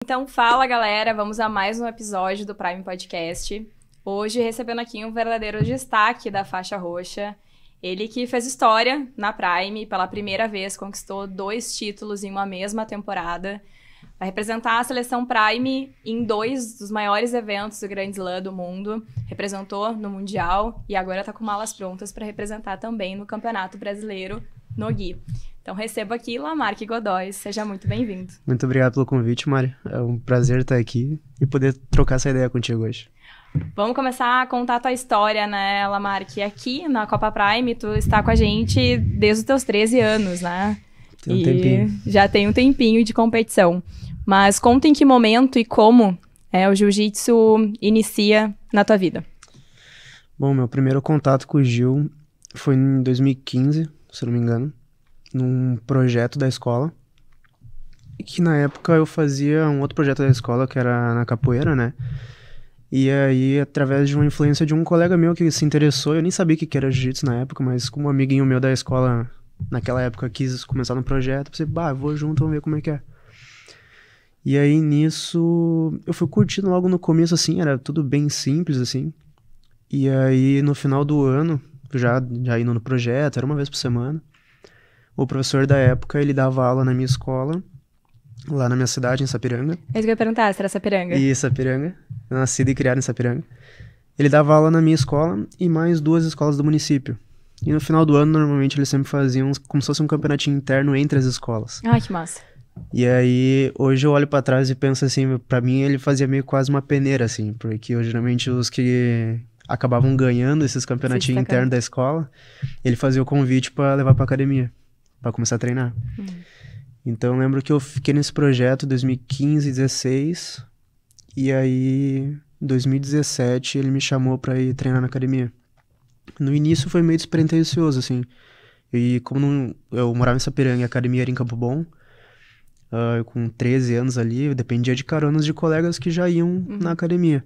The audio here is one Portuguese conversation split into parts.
Então fala galera, vamos a mais um episódio do Prime Podcast. Hoje recebendo aqui um verdadeiro destaque da faixa roxa. Ele que fez história na Prime, pela primeira vez conquistou 2 títulos em uma mesma temporada. Vai representar a seleção Prime em 2 dos maiores eventos do Grand Slam do mundo. Representou no Mundial e agora tá com malas prontas para representar também no Campeonato Brasileiro no Gui. Então recebo aqui Lamarque Godoy, seja muito bem-vindo. Muito obrigado pelo convite, Mari. É um prazer estar aqui e poder trocar essa ideia contigo hoje. Vamos começar a contar a tua história, né, Lamarque? Aqui na Copa Prime, tu está com a gente desde os teus 13 anos, né? Tem um tempinho. Já tem um tempinho de competição. Mas conta em que momento e como o jiu-jitsu inicia na tua vida. Bom, meu primeiro contato com o Gil foi em 2015, se não me engano, num projeto da escola. Que na época eu fazia um outro projeto da escola, que era na capoeira, né? E aí, através de uma influência de um colega meu que se interessou, eu nem sabia o que era jiu-jitsu na época, mas como um amiguinho meu da escola, naquela época, quis começar no projeto, eu pensei, vou junto, vamos ver como é que é. E aí, nisso, eu fui curtindo logo no começo, assim, era tudo bem simples, assim. E aí, no final do ano, já indo no projeto, era uma vez por semana, o professor da época, ele dava aula na minha escola, lá na minha cidade, em Sapiranga. É isso que eu ia perguntar, se era Sapiranga. E Sapiranga, nascido e criado em Sapiranga. Ele dava aula na minha escola e mais 2 escolas do município. E no final do ano, normalmente, eles sempre faziam como se fosse um campeonatinho interno entre as escolas. Ai, que massa. E aí, hoje eu olho pra trás e penso assim, pra mim ele fazia meio quase uma peneira, assim, porque geralmente os que acabavam ganhando esses campeonatinhos internos da escola, ele fazia o convite pra levar pra academia, pra começar a treinar. Então eu lembro que eu fiquei nesse projeto em 2015, 2016, e aí em 2017 ele me chamou pra ir treinar na academia. No início foi meio despretensioso, assim, e como eu morava em Sapiranga e a academia era em Campo Bom, com 13 anos ali, eu dependia de caronas de colegas que já iam na academia.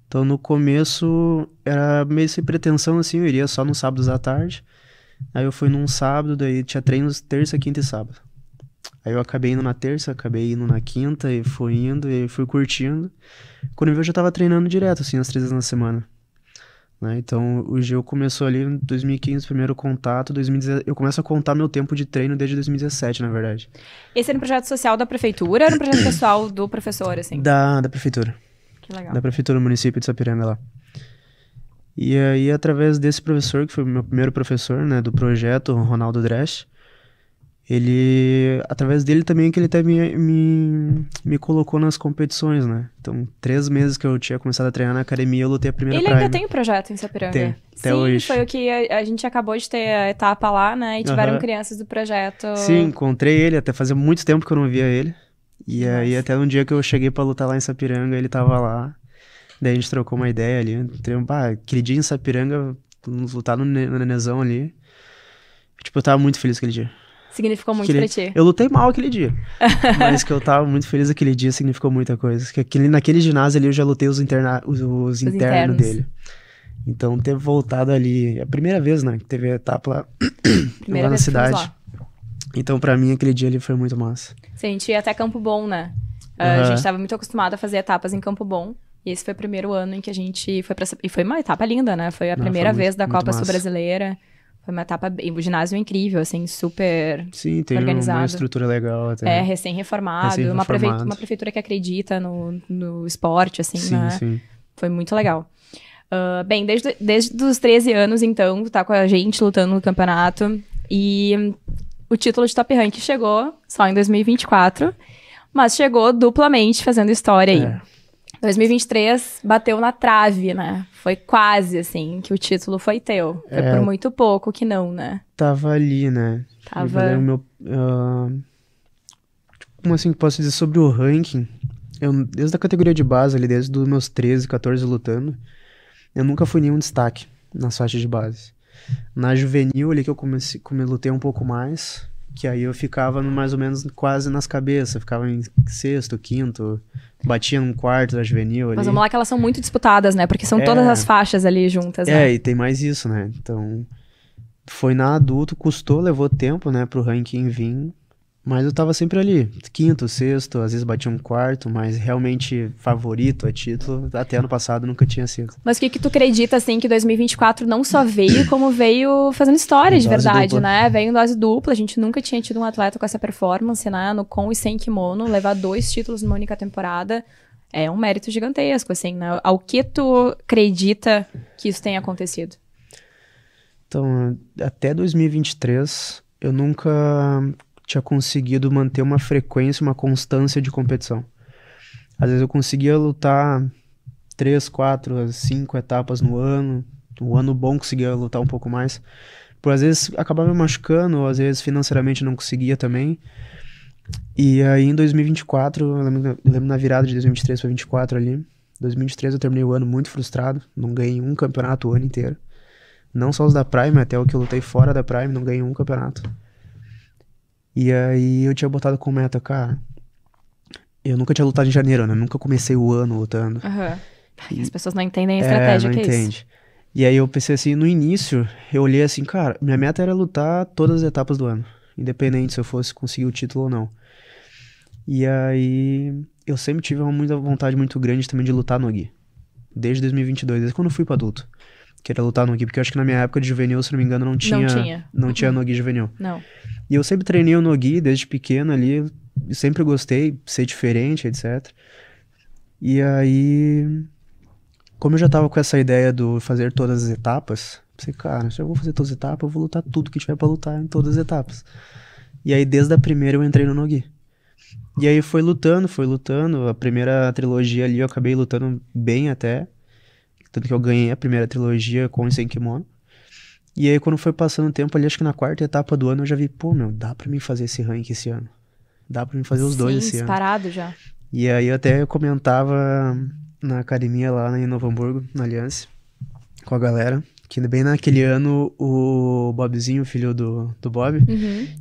Então no começo era meio sem pretensão, assim, eu iria só nos sábados à tarde. Aí eu fui num sábado, daí tinha treinos terça, quinta e sábado. Aí eu acabei indo na terça, acabei indo na quinta, e fui indo, e fui curtindo. Quando eu vi, eu já tava treinando direto, assim, as 3 vezes na semana. Né? Então o Gil começou ali em 2015, primeiro contato, 2017, eu começo a contar meu tempo de treino desde 2017, na verdade. Esse era um projeto social da prefeitura ou era um projeto pessoal do professor, assim? Da prefeitura. Que legal. Da prefeitura do município de Sapiranga lá. E aí, através desse professor, que foi o meu primeiro professor, né, do projeto, o Ronaldo Dresch, através dele também que ele até me colocou nas competições, né? Então, 3 meses que eu tinha começado a treinar na academia, eu lutei a primeira Prime. Ele ainda tem o projeto em Sapiranga? Tem, até Sim, hoje. foi o que a gente acabou de ter a etapa lá, né? E tiveram crianças do projeto. Sim, encontrei ele, até fazia muito tempo que eu não via ele. E aí, até um dia que eu cheguei pra lutar lá em Sapiranga, ele tava lá. Daí a gente trocou uma ideia ali. Aquele dia em Sapiranga, lutar no Nenezão ali. Tipo, eu tava muito feliz aquele dia. Significou muito pra ti. Eu lutei mal aquele dia. Mas que eu tava muito feliz aquele dia significou muita coisa. Que naquele ginásio ali eu já lutei os internos dele. Então ter voltado ali, a primeira vez, né? Que teve a etapa lá na cidade. Então pra mim aquele dia ali foi muito massa. Sim, a gente ia até Campo Bom, né? A gente tava muito acostumado a fazer etapas em Campo Bom. E esse foi o primeiro ano em que a gente foi e foi uma etapa linda, né? Foi a primeira vez da Copa Sul-Brasileira. Foi uma etapa, um ginásio incrível, assim, super Sim, tem organizado. Uma estrutura legal até. Recém-reformado. Uma prefeitura que acredita no esporte, assim, sim, né? Sim. Foi muito legal. Bem, desde os 13 anos, então, tá com a gente lutando no campeonato. E o título de Top Rank chegou só em 2024, mas chegou duplamente fazendo história aí. 2023 bateu na trave, né? Foi quase, assim, que o título foi teu. Foi por muito pouco que não, né? Tava ali, né? Tava... Como assim que posso dizer sobre o ranking? Desde a categoria de base ali, desde os meus 13, 14 lutando, eu nunca fui nenhum destaque nas faixas de base. Na juvenil ali que eu lutei um pouco mais, que aí eu ficava mais ou menos quase nas cabeças, ficava em 6º, 5º, batia no 4º da juvenil ali. Mas vamos lá que elas são muito disputadas, né? Porque são todas as faixas ali juntas, né? E tem mais isso, né? Então, foi na adulto, levou tempo, né, pro ranking vir. Mas eu tava sempre ali, quinto, sexto, às vezes batia um quarto, mas realmente favorito a título, até ano passado nunca tinha sido. Mas o que tu acredita, assim, que 2024 não só veio, como veio fazendo história de verdade, dupla. né? Veio em dose dupla, a gente nunca tinha tido um atleta com essa performance, né? No com e sem kimono, levar 2 títulos numa única temporada é um mérito gigantesco, assim, né? Ao que tu acredita que isso tenha acontecido? Então, até 2023, eu nunca tinha conseguido manter uma frequência, uma constância de competição. Às vezes eu conseguia lutar 3, 4, 5 etapas no ano. O ano bom conseguia lutar um pouco mais. Por às vezes acabava me machucando, ou às vezes financeiramente não conseguia também. E aí em 2024, eu lembro na virada de 2023 para 2024 ali. 2023 eu terminei o ano muito frustrado, não ganhei um campeonato o ano inteiro. Não só os da Prime, até o que eu lutei fora da Prime, não ganhei um campeonato. E aí eu tinha botado como meta, cara, eu nunca tinha lutado em janeiro, né? Nunca comecei o ano lutando. As pessoas não entendem a estratégia não que é entende. isso. E aí eu pensei assim, no início, eu olhei assim, cara, minha meta era lutar todas as etapas do ano, independente se eu fosse conseguir o título ou não. E aí eu sempre tive muita vontade muito grande também de lutar no gi. Desde 2022, desde quando eu fui pra adulto. Queria lutar no gi, porque eu acho que na minha época de juvenil, se não me engano, não tinha no gi juvenil. Não. E eu sempre treinei o no gi desde pequeno ali, e sempre gostei de ser diferente, etc. E aí, como eu já tava com essa ideia do fazer todas as etapas, pensei, cara, se eu vou fazer todas as etapas, eu vou lutar tudo que tiver pra lutar em todas as etapas. E aí, desde a primeira, eu entrei no no gi. E aí foi lutando, a primeira trilogia ali eu acabei lutando bem até, tanto que eu ganhei a primeira trilogia com e sem kimono. E aí quando foi passando o tempo ali, acho que na quarta etapa do ano eu já vi, pô, meu, dá pra mim fazer esse rank esse ano. Dá pra mim fazer os dois esse ano. Disparado já. E aí até eu comentava na academia lá em Novo Hamburgo, na Aliança, com a galera, que bem naquele ano o Bobzinho, filho do Bob,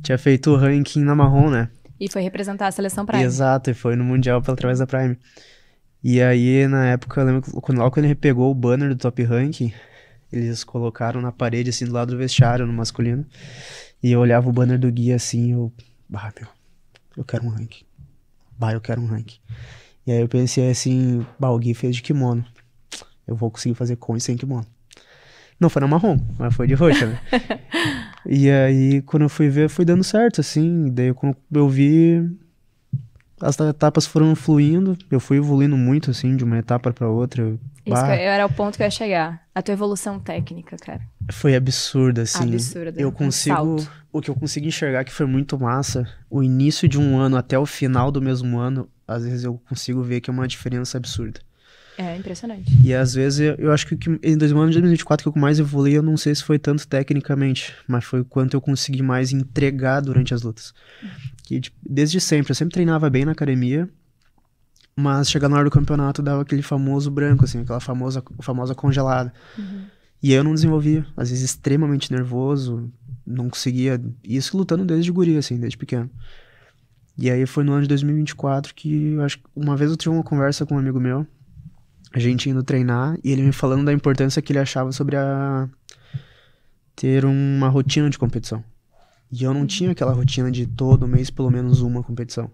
tinha feito o ranking na marrom, né? E foi representar a seleção Prime. Exato, e foi no Mundial através da Prime. E aí, na época, eu lembro que logo quando ele pegou o banner do Top Rank, eles colocaram na parede, assim, do lado do vestiário, no masculino. E eu olhava o banner do guia, assim, eu quero um rank. Eu quero um rank. E aí eu pensei assim, o Gui fez de kimono. Eu vou conseguir fazer com e sem kimono. Não foi na marrom, mas foi de roxa, né? E aí, quando eu fui ver, foi dando certo, assim. Daí, quando eu vi, as etapas foram fluindo. Eu fui evoluindo muito, assim, de uma etapa pra outra. Era o ponto que eu ia chegar. A tua evolução técnica, cara. Foi absurda, assim. Absurda. Eu consigo... O que eu consegui enxergar que foi muito massa, o início de um ano até o final do mesmo ano, às vezes eu consigo ver que é uma diferença absurda. É impressionante. E às vezes eu acho que em 2024 que eu mais evolui, eu não sei se foi tanto tecnicamente, mas foi o quanto eu consegui mais entregar durante as lutas. Que, tipo, desde sempre, eu sempre treinava bem na academia, mas chegando na hora do campeonato dava aquele famoso branco, assim, aquela famosa congelada. E aí eu não desenvolvia, às vezes extremamente nervoso, não conseguia, isso lutando desde guri, assim, desde pequeno. E aí foi no ano de 2024 que eu acho que uma vez eu tive uma conversa com um amigo meu, a gente indo treinar, e ele me falando da importância que ele achava sobre ter uma rotina de competição. E eu não tinha aquela rotina de todo mês pelo menos uma competição.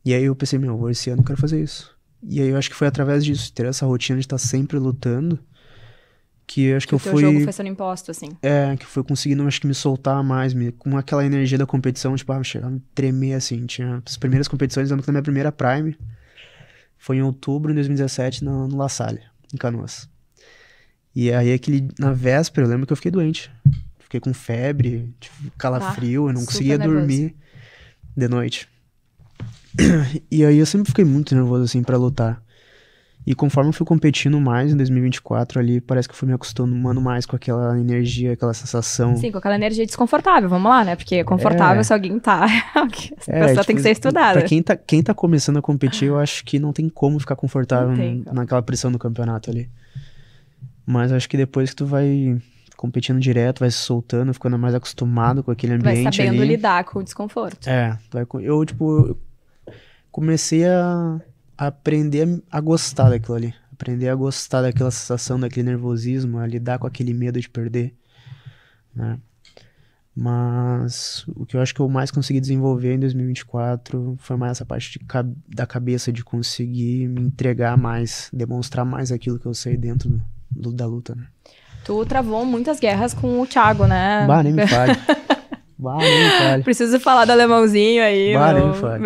E aí eu pensei, esse ano eu quero fazer isso. E aí eu acho que foi através disso, ter essa rotina de estar sempre lutando, que eu acho que eu fui... O jogo foi sendo imposto, assim. Que foi conseguindo, acho que me soltar mais, com aquela energia da competição, tipo, chegava a me tremer, assim. Tinha as primeiras competições, lembro que na minha primeira Prime, foi em outubro de 2017, no La Salle, em Canoas. E aí, na véspera, eu lembro que eu fiquei doente. Fiquei com febre, calafrio, eu não conseguia dormir de noite. E aí, eu sempre fiquei muito nervoso, assim, pra lutar. E conforme eu fui competindo mais em 2024 ali, parece que eu fui me acostumando mais com aquela energia, aquela sensação. Sim, com aquela energia desconfortável, vamos lá, né? Porque confortável se alguém tá. A pessoa tem que ser estudada. Pra quem tá começando a competir, eu acho que não tem como ficar confortável naquela pressão do campeonato ali. Mas acho que depois que tu vai competindo direto, vai se soltando, ficando mais acostumado com aquele ambiente ali. Vai sabendo lidar com o desconforto. Eu comecei a aprender a gostar daquilo ali. Aprender a gostar daquela sensação, daquele nervosismo, a lidar com aquele medo de perder, né? Mas o que eu acho que eu mais consegui desenvolver em 2024 foi mais essa parte da cabeça, de conseguir me entregar mais, demonstrar mais aquilo que eu sei dentro da luta, né? Tu travou muitas guerras com o Thiago, né? Bah, nem me fale. Bah, nem me fale. Preciso falar do alemãozinho aí, bah, nem me fale.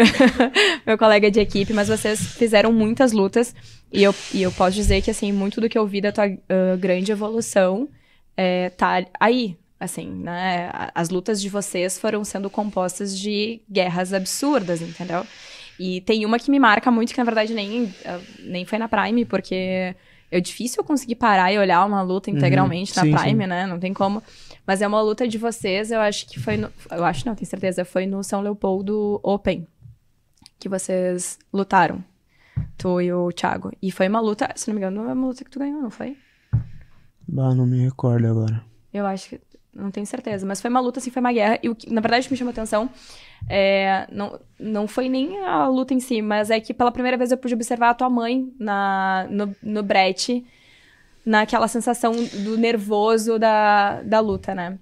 meu colega de equipe, mas vocês fizeram muitas lutas e eu posso dizer que, assim, muito do que eu vi da tua grande evolução tá aí. Assim, né, as lutas de vocês foram sendo compostas de guerras absurdas, entendeu? E tem uma que me marca muito, que na verdade nem foi na Prime, porque é difícil eu conseguir parar e olhar uma luta integralmente na Prime, sim. Né? Não tem como. Mas é uma luta de vocês, eu acho que foi eu acho não, tenho certeza, foi no São Leopoldo Open que vocês lutaram, tu e o Thiago. E foi uma luta, se não me engano, não é uma luta que tu ganhou, não foi? Bah, não me recordo agora. Eu acho que não tenho certeza, mas foi uma luta, assim, foi uma guerra. E o que, na verdade, me chamou a atenção não foi nem a luta em si, mas é que pela primeira vez eu pude observar a tua mãe no brete, naquela sensação do nervoso da luta, né?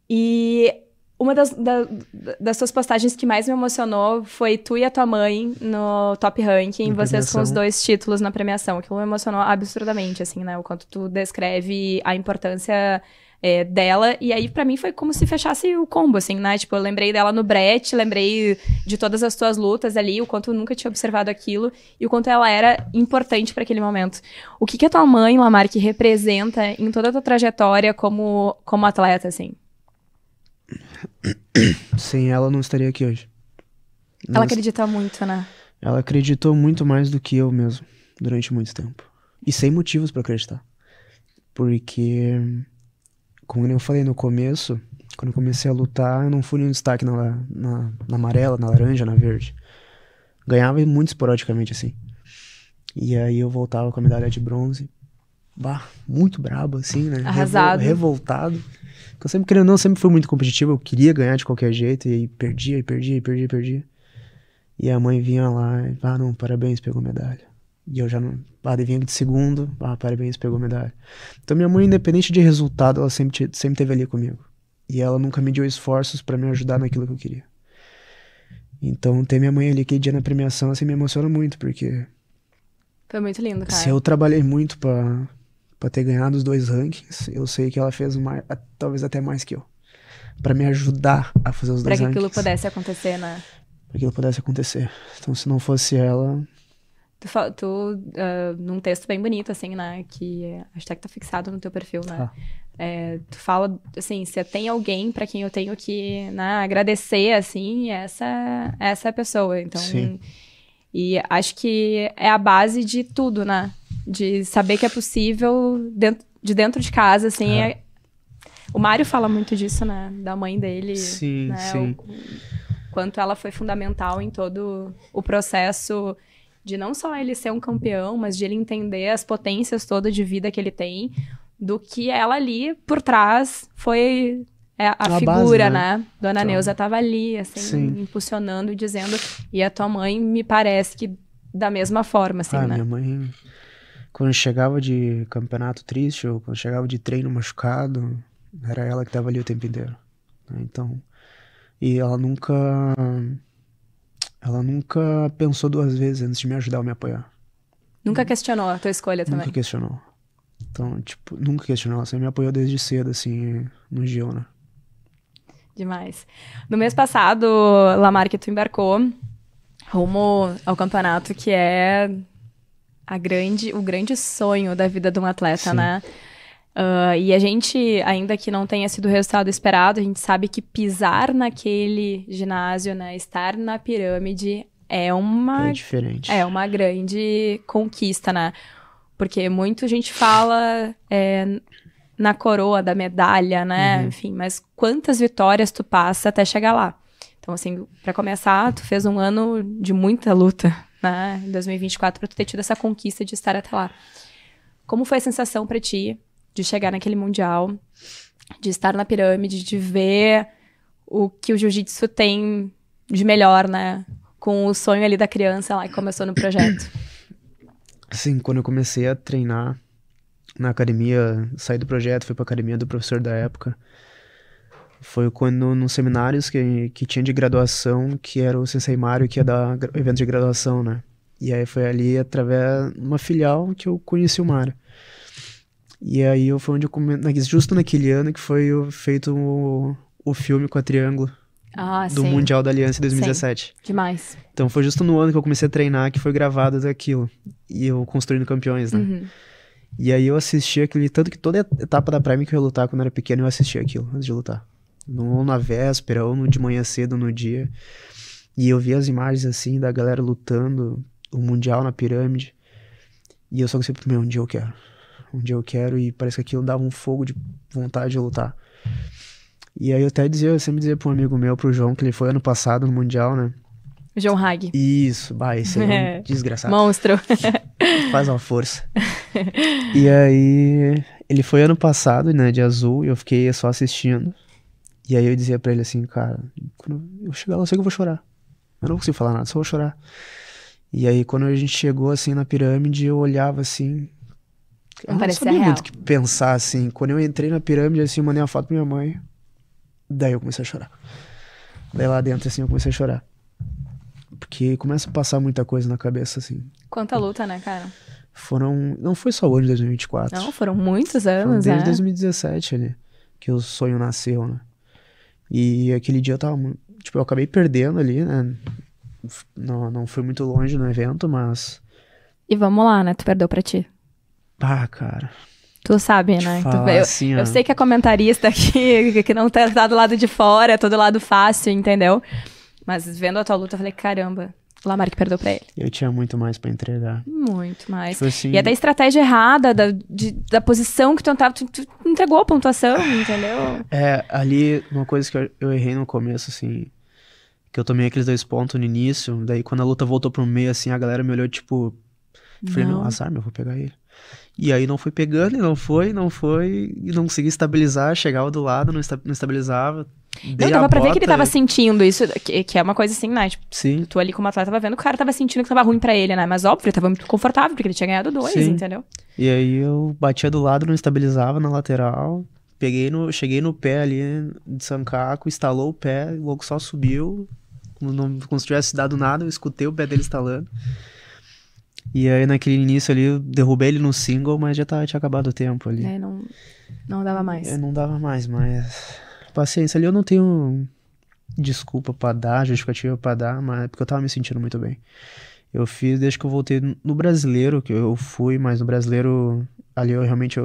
E uma das suas postagens que mais me emocionou foi tu e a tua mãe no Top Ranking, vocês com os 2 títulos na premiação. Aquilo me emocionou absurdamente, assim, né? O quanto tu descreve a importância dela, e aí pra mim foi como se fechasse o combo, assim, né? Tipo, eu lembrei dela no brete, lembrei de todas as tuas lutas ali, o quanto eu nunca tinha observado aquilo, e o quanto ela era importante pra aquele momento. O que a tua mãe, Lamarque, representa em toda a tua trajetória como atleta, assim? Sem ela, eu não estaria aqui hoje. Ela acredita muito, né? Ela acreditou muito mais do que eu mesmo, durante muito tempo. E sem motivos pra acreditar. Porque, como eu falei no começo, quando eu comecei a lutar, eu não fui nenhum destaque na amarela, na laranja, na verde. Ganhava muito esporadicamente, assim. E aí eu voltava com a medalha de bronze. Bah, muito brabo, assim, né? Arrasado. Revoltado. Porque eu sempre, querendo ou não, sempre fui muito competitivo. Eu queria ganhar de qualquer jeito. E aí perdia. E a mãe vinha lá e, não, parabéns, pegou medalha. E eu já não... vinha de segundo, parabéns, pegou medalha. Então minha mãe, independente de resultado, ela sempre esteve ali comigo. E ela nunca mediu esforços pra me ajudar naquilo que eu queria. Então ter minha mãe ali aquele dia na premiação, assim, me emociona muito, porque... Foi muito lindo, cara. Se eu trabalhei muito pra ter ganhado os 2 rankings, eu sei que ela fez mais, talvez até mais que eu. Pra me ajudar a fazer os 2 rankings. Pra que aquilo pudesse acontecer, né? Pra que aquilo pudesse acontecer. Então se não fosse ela... Tu num texto bem bonito, assim, né? Que acho que tá fixado no teu perfil, né? Tu fala, assim, se tem alguém pra quem eu tenho que, né, agradecer, assim, essa é a pessoa. Então, sim. E acho que é a base de tudo, né? De saber que é possível dentro de casa, assim. O Mário fala muito disso, né? Da mãe dele. Sim, né? sim. O quanto ela foi fundamental em todo o processo de não só ele ser um campeão, mas de ele entender as potências todas de vida que ele tem, do que ela ali por trás foi a figura, base, né? Dona Neuza tava ali, assim, sim, impulsionando e dizendo, e a tua mãe me parece que da mesma forma, assim, né? Minha mãe, quando chegava de campeonato triste, ou quando chegava de treino machucado, era ela que tava ali o tempo inteiro. Então, e ela nunca pensou 2 vezes antes de me ajudar ou me apoiar. Nunca questionou a tua escolha também? Nunca questionou. Então, tipo, nunca questionou. Ela sempre me apoiou desde cedo, assim, no Giona. Demais. No mês passado, Lamarque, tu embarcou rumo ao campeonato, que é o grande sonho da vida de um atleta, sim, né? E a gente, ainda que não tenha sido o resultado esperado, a gente sabe que pisar naquele ginásio, né, estar na pirâmide é diferente. É uma grande conquista, né? Porque muita gente fala na coroa da medalha, né? Uhum. Enfim, mas quantas vitórias tu passa até chegar lá? Então, assim, pra começar, tu fez um ano de muita luta, né? Em 2024, pra tu ter tido essa conquista de estar até lá. Como foi a sensação pra ti de chegar naquele mundial, de estar na pirâmide, de ver o que o jiu-jitsu tem de melhor, né? Com o sonho ali da criança lá que começou no projeto. Sim, quando eu comecei a treinar na academia, saí do projeto, fui pra academia do professor da época, Foi quando, nos seminários que tinha de graduação, que era o Sensei Mário que ia dar evento de graduação, né? E aí foi ali, através de uma filial, que eu conheci o Mário. E aí foi onde eu justo naquele ano que foi feito o filme com a Triângulo do sim. Mundial da Aliança em 2017. Sim. Demais. Então foi justo no ano que eu comecei a treinar que foi gravado daquilo. E eu construindo campeões, né? Uhum. E aí eu assisti aquele... Tanto que toda etapa da Prime que eu ia lutar quando eu era pequeno, eu assistia aquilo antes de lutar. Ou na véspera, ou no de manhã cedo, no dia. E eu vi as imagens assim da galera lutando o Mundial na pirâmide. E eu só pensei, meu, um dia eu quero. Um dia eu quero, e parece que aquilo dava um fogo de vontade de lutar. E aí eu sempre dizia pra um amigo meu, pro João, que ele foi ano passado no Mundial, né? João Hag. Isso, esse aí é um desgraçado. Monstro. Faz uma força. E aí, ele foi ano passado, né, de azul, e eu fiquei só assistindo. E aí eu dizia pra ele assim, cara, quando eu chegar lá, eu sei que eu vou chorar. Eu não consigo falar nada, só vou chorar. E aí, quando a gente chegou, assim, na pirâmide, eu olhava assim... Eu não sabia muito o que pensar, assim. Quando eu entrei na pirâmide, assim, eu mandei uma foto pra minha mãe. Daí eu comecei a chorar. Daí lá dentro, assim, eu comecei a chorar. Porque começa a passar muita coisa na cabeça, assim. Quanta luta, né, cara? Não foi só o ano de 2024. Não, foram muitos anos, desde 2017 ali, que o sonho nasceu, né? E aquele dia eu tava... Tipo, eu acabei perdendo ali, né? Não fui muito longe no evento, mas... E vamos lá, né? Tu perdeu pra ti. Ah, cara... Tu sabe, né? Assim, eu sei que é comentarista aqui, que não tá do lado de fora, é todo lado fácil, entendeu? Mas vendo a tua luta, eu falei, caramba, o Lamarck perdeu pra ele. Eu tinha muito mais pra entregar. Muito mais. Tipo assim... E até a estratégia errada da posição que tu entrava, tu entregou a pontuação, entendeu? Ali, uma coisa que eu errei no começo, assim, que eu tomei aqueles 2 pontos no início, daí quando a luta voltou pro meio, assim, a galera me olhou, tipo... Falei, não, azar, eu vou pegar ele. E aí não fui pegando, e não foi, e não consegui estabilizar, chegava do lado, não estabilizava. Não, dava pra ver que ele tava sentindo isso, que é uma coisa assim, né? Tipo, sim. Tu ali como atleta tava vendo que o cara tava sentindo que tava ruim pra ele, né? Mas óbvio, ele tava muito confortável, porque ele tinha ganhado 2, sim. entendeu? E aí eu batia do lado, não estabilizava na lateral, cheguei no pé ali de Sancaco, estalou o pé, logo só subiu, como se tivesse dado nada, eu escutei o pé dele estalando. E aí naquele início ali, eu derrubei ele no single, mas já tinha acabado o tempo ali. Não dava mais. Não dava mais, mas... Paciência, ali eu não tenho desculpa pra dar, justificativa pra dar, mas porque eu tava me sentindo muito bem. Eu fiz desde que eu voltei no brasileiro, que eu fui, mas no brasileiro, ali eu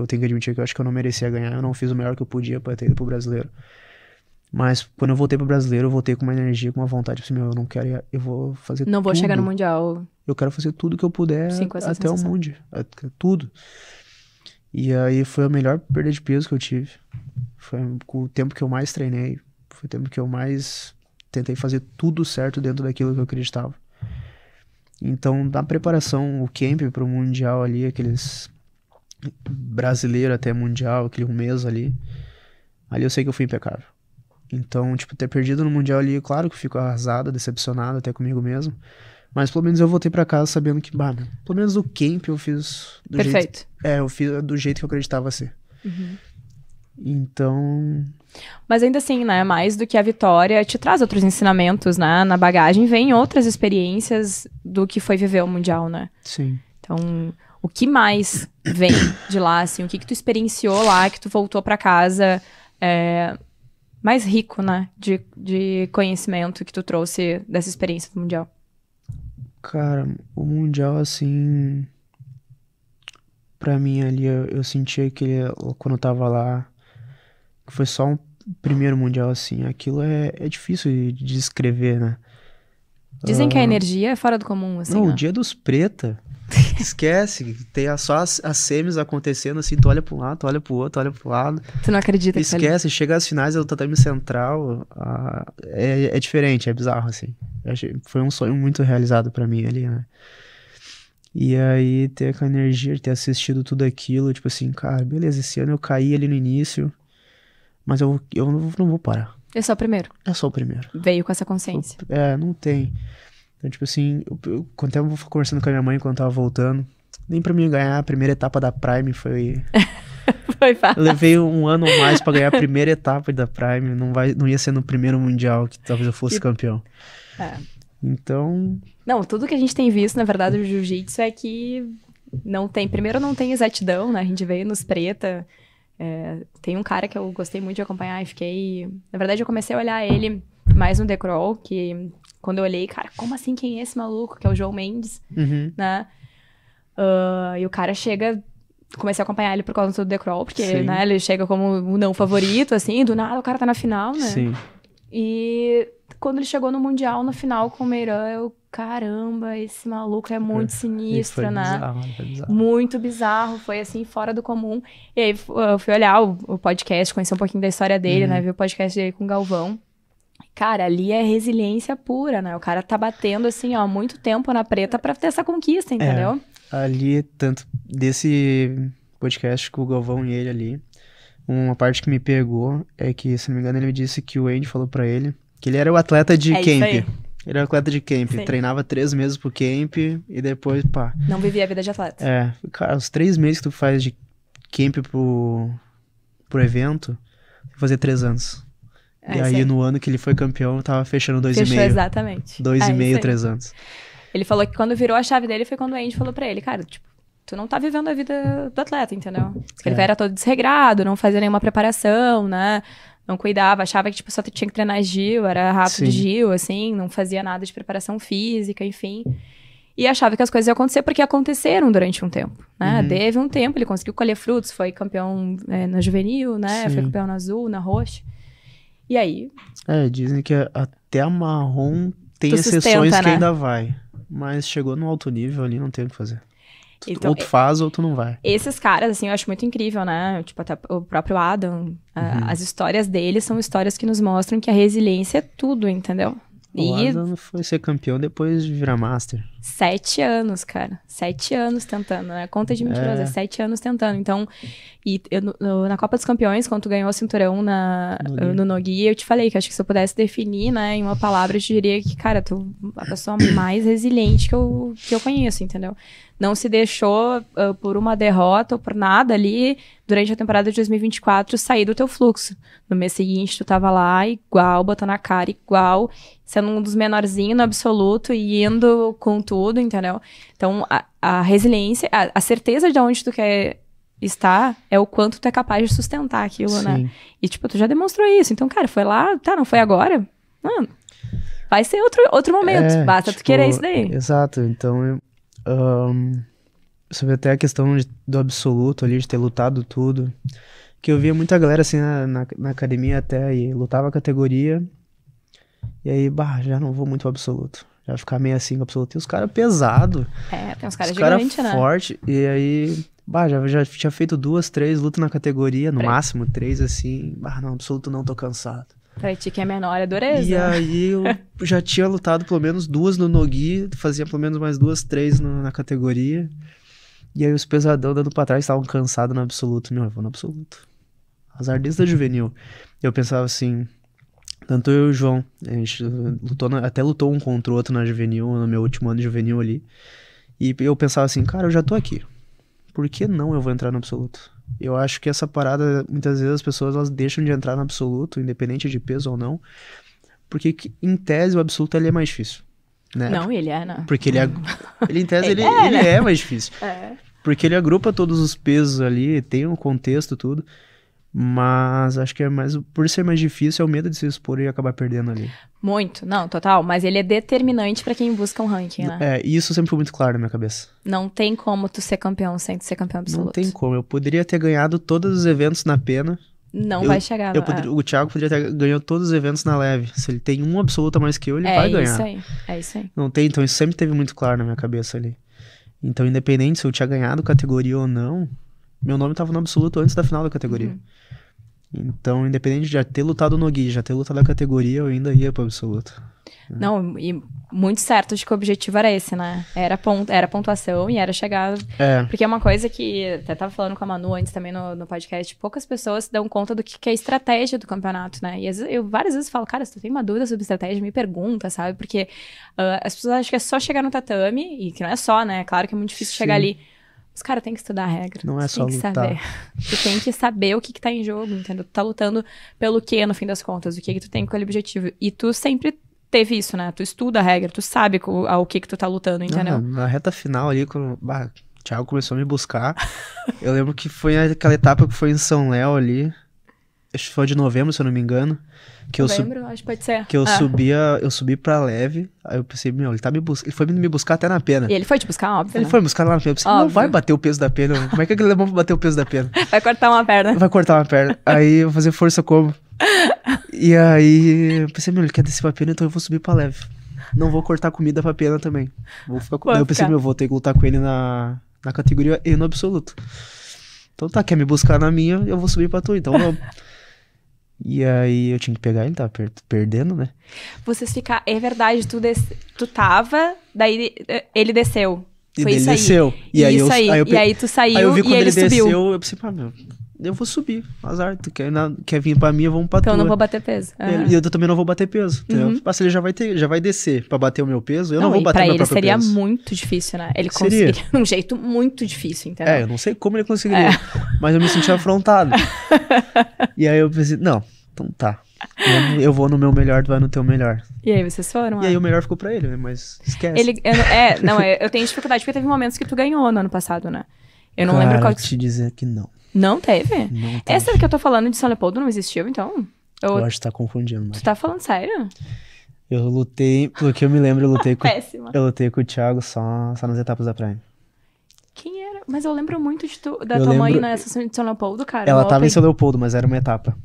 tenho que admitir que eu acho que eu não merecia ganhar, eu não fiz o melhor que eu podia pra ter ido pro brasileiro. Mas quando eu voltei pro brasileiro, eu voltei com uma energia, com uma vontade, assim, eu não quero, eu vou fazer tudo. Não vou chegar no Mundial. Eu quero fazer tudo que eu puder até o Mundial, tudo. E aí foi a melhor perda de peso que eu tive. Foi o tempo que eu mais treinei, foi o tempo que eu mais tentei fazer tudo certo dentro daquilo que eu acreditava. Então, na preparação, o camp pro Mundial ali, aqueles brasileiro até Mundial, aquele 1 mês ali eu sei que eu fui impecável. Então, tipo, ter perdido no Mundial ali, claro que eu fico arrasado, decepcionado até comigo mesmo. Mas pelo menos eu voltei pra casa sabendo que, pelo menos o camp eu fiz do Perfeito. Eu fiz do jeito que eu acreditava ser. Uhum. Então... Mas ainda assim, né, mais do que a vitória, te traz outros ensinamentos, né, na bagagem, vem outras experiências do que foi viver o Mundial, né? Sim. Então, o que mais vem de lá, assim, o que tu experienciou lá, que tu voltou pra casa, mais rico, né, de conhecimento que tu trouxe dessa experiência do Mundial? Cara, o Mundial, assim, pra mim ali, eu sentia que quando eu tava lá, que foi só um primeiro Mundial, assim, aquilo é difícil de descrever, né? Dizem que a energia é fora do comum, assim, Não, né? o dia dos preta, esquece, tem só as semis acontecendo, assim, tu olha pra um lado, tu olha pro outro, tu olha pro lado. Tu não acredita que esquece, chega às finais do tatame central, é diferente, é bizarro, assim. Foi um sonho muito realizado pra mim ali, né? E aí, ter aquela energia de ter assistido tudo aquilo, tipo assim, cara, beleza, esse ano eu caí ali no início, mas eu não vou parar. É só o primeiro. É só o primeiro. Veio com essa consciência. Não tem. Então, tipo assim, quando eu tava conversando com a minha mãe quando eu tava voltando, nem pra mim ganhar a primeira etapa da Prime foi Foi fácil. Eu levei um ano ou mais pra ganhar a primeira etapa da Prime. Não ia ser no primeiro mundial que talvez eu fosse campeão. Então... Não, tudo que a gente tem visto, na verdade, do jiu-jitsu é que não tem... Primeiro, não tem exatidão, né? A gente veio nos preta. Tem um cara que eu gostei muito de acompanhar e fiquei... Na verdade, eu comecei a olhar ele mais no The Crawl, que quando eu olhei, cara, como assim? Quem é esse maluco? Que é o João Mendes, né? E o cara chega... Comecei a acompanhar ele por causa do The Crawl, porque, né, ele chega como o não favorito, assim, do nada o cara tá na final, né? Sim. E quando ele chegou no Mundial, no final com o Meiran, eu, caramba, esse maluco é muito sinistro, né? Foi bizarro. Muito bizarro, foi assim, fora do comum. E aí eu fui olhar o podcast, conhecer um pouquinho da história dele, né? Ver o podcast dele com o Galvão. Cara, ali é resiliência pura, né? O cara tá batendo, assim, ó, muito tempo na preta pra ter essa conquista, entendeu? Ali, tanto desse podcast com o Galvão e ele ali, uma parte que me pegou é que, se não me engano, ele me disse que o Andy falou pra ele que ele era o atleta de camp. Ele era o atleta de camp. Sim. Treinava 3 meses pro camp e depois, pá. Não vivia a vida de atleta. Cara, os 3 meses que tu faz de camp pro evento, tu fazer 3 anos. E aí, no ano que ele foi campeão, eu tava fechando 2,5. Fechou exatamente. 2,5, 3 anos. Ele falou que quando virou a chave dele foi quando o Andy falou pra ele, cara, tipo, tu não tá vivendo a vida do atleta, entendeu? Porque ele era todo desregrado, não fazia nenhuma preparação, né? Não cuidava, achava que, tipo, só tinha que treinar Gil, era rápido de Gil, assim, não fazia nada de preparação física, enfim. E achava que as coisas iam acontecer porque aconteceram durante um tempo, né? Teve um tempo, ele conseguiu colher frutos, foi campeão na juvenil, né? Foi campeão na azul, na roxa. E aí... Dizem que até a marrom tem exceções que ainda vai. Mas chegou no alto nível ali, não tem o que fazer. Então, ou tu faz ou tu não vai. Esses caras, assim, eu acho muito incrível, né? Tipo, até o próprio Adam, as histórias dele são histórias que nos mostram que a resiliência é tudo, entendeu? O Adam foi ser campeão depois de virar master. 7 anos, cara. 7 anos tentando, né? Conta de mentirosa, 7 anos tentando. Então, na Copa dos Campeões, quando tu ganhou o cinturão no Nogi, eu te falei que acho que se eu pudesse definir, né, em uma palavra, eu te diria que, cara, tu é a pessoa mais resiliente que eu conheço, entendeu? Não se deixou por uma derrota ou por nada ali, durante a temporada de 2024, sair do teu fluxo. No mês seguinte, tu tava lá igual, botando a cara igual, sendo um dos menorzinhos no absoluto e indo com tudo, entendeu? Então, a resiliência, a certeza de onde tu quer estar é o quanto tu é capaz de sustentar aquilo, né? E, tipo, tu já demonstrou isso. Então, cara, foi lá, não foi agora? Mano, vai ser outro momento. Basta tu querer isso daí. Exato. Então, sobre até a questão do absoluto ali, de ter lutado tudo, que eu via muita galera assim na academia até, e lutava a categoria, e aí, já não vou muito pro absoluto. Já ficar meio assim com o absoluto. E os caras pesados. Tem uns caras gigantes, né? Forte, e aí, já tinha feito 2, 3 lutas na categoria, no máximo 3, assim. Não, absoluto não, tô cansado. Pra ti que é menor, é dureza. E aí eu já tinha lutado pelo menos 2 no Nogi, fazia pelo menos mais 2, 3 na categoria. E aí os pesadão dando pra trás estavam cansados no absoluto. Eu vou no absoluto. Azar desde a juvenil. Eu pensava assim, tanto eu e o João, a gente até lutou um contra o outro na juvenil, no meu último ano de juvenil ali. E eu pensava assim, cara, eu já tô aqui. Por que não eu vou entrar no absoluto? Eu acho que essa parada, muitas vezes as pessoas elas deixam de entrar no absoluto, independente de peso ou não, porque em tese o absoluto ele é mais difícil, né? Não, ele é, né? Porque ele em tese ele é mais difícil. Porque ele agrupa todos os pesos ali, tem um contexto tudo, mas acho que é mais, por ser mais difícil, é o medo de se expor e acabar perdendo ali. Muito, não, total, mas ele é determinante pra quem busca um ranking, né? E isso sempre foi muito claro na minha cabeça. Não tem como tu ser campeão sem tu ser campeão absoluto. Não tem como, eu poderia ter ganhado todos os eventos na pena. Não vai chegar. O Thiago poderia ter ganhado todos os eventos na leve. Se ele tem um absoluto a mais que eu, ele vai ganhar. É isso aí. Não tem, então isso sempre teve muito claro na minha cabeça ali. Então, independente se eu tinha ganhado categoria ou não, meu nome tava no absoluto antes da final da categoria. Então, independente de já ter lutado no Gui, já ter lutado a categoria, eu ainda ia pro absoluto. Não, e muito certo de que o objetivo era esse, né? Era pontuação e era chegar... Porque é uma coisa que, até tava falando com a Manu antes também no podcast, poucas pessoas dão conta do que é a estratégia do campeonato, né? E eu várias vezes falo, cara, se tu tem uma dúvida sobre estratégia, me pergunta, sabe? Porque as pessoas acham que é só chegar no tatame, e que não é só, né? Claro que é muito difícil chegar ali. Os caras têm que estudar a regra. Não é só lutar. Saber. Tu tem que saber o que tá em jogo, entendeu? Tu tá lutando pelo quê, no fim das contas? O que tu tem com aquele objetivo? E tu sempre teve isso, né? Tu estuda a regra, tu sabe ao que tu tá lutando, entendeu? Na reta final ali, quando o Thiago começou a me buscar, eu lembro que foi aquela etapa que foi em São Léo ali, acho que foi de novembro, se eu não me engano. Novembro, acho que pode ser. Que eu subi pra leve, aí eu pensei, meu, ele tá me buscando, ele foi me buscar até na pena. E ele foi te buscar, óbvio, Ele foi me buscar lá na pena, eu pensei, não vai bater o peso da pena, como é que ele levou pra bater o peso da pena? Vai cortar uma perna. Vai cortar uma perna, aí eu vou fazer força como? E aí eu pensei, meu, ele quer descer pra pena, então eu vou subir pra leve. Não vou cortar comida pra pena também. Daí eu pensei, meu, eu vou ter que lutar com ele na categoria E no absoluto. Então tá, quer me buscar na minha, eu vou subir pra tu, então vamos. E aí eu tinha que pegar ele, tava perdendo, né? Vocês ficaram... É verdade, tu tava, daí ele desceu. Foi ele isso aí. Desceu. E aí tu saiu aí eu vi e quando ele desceu, subiu. eu pensei, meu, eu vou subir, azar, tu quer vir pra mim, vamos pra então tua. eu não vou bater peso. E eu também não vou bater peso. Mas se ele já vai descer pra bater o meu peso, eu não vou bater meu próprio peso. Pra ele seria muito difícil, né? Ele conseguiria de um jeito muito difícil, entendeu? Eu não sei como ele conseguiria, mas eu me senti afrontado. E aí eu pensei, não, então tá. Eu vou no meu melhor, tu vai no teu melhor. E aí vocês foram? E aí o melhor ficou pra ele, mas esquece. Eu tenho dificuldade, porque teve momentos que tu ganhou no ano passado, né? Eu não Cara, lembro qual... te dizer que não. Não teve? Não teve. Essa que eu tô falando de São Leopoldo não existiu, então? Eu acho que tá confundindo, mas... Tu tá falando sério? Eu lutei, pelo que eu me lembro, eu lutei com... Péssima. Eu lutei com o Thiago só nas etapas da Prime. Quem era? Mas eu lembro muito da tua mãe nessa de São Leopoldo, cara. Ela tava em São Leopoldo, mas era uma etapa.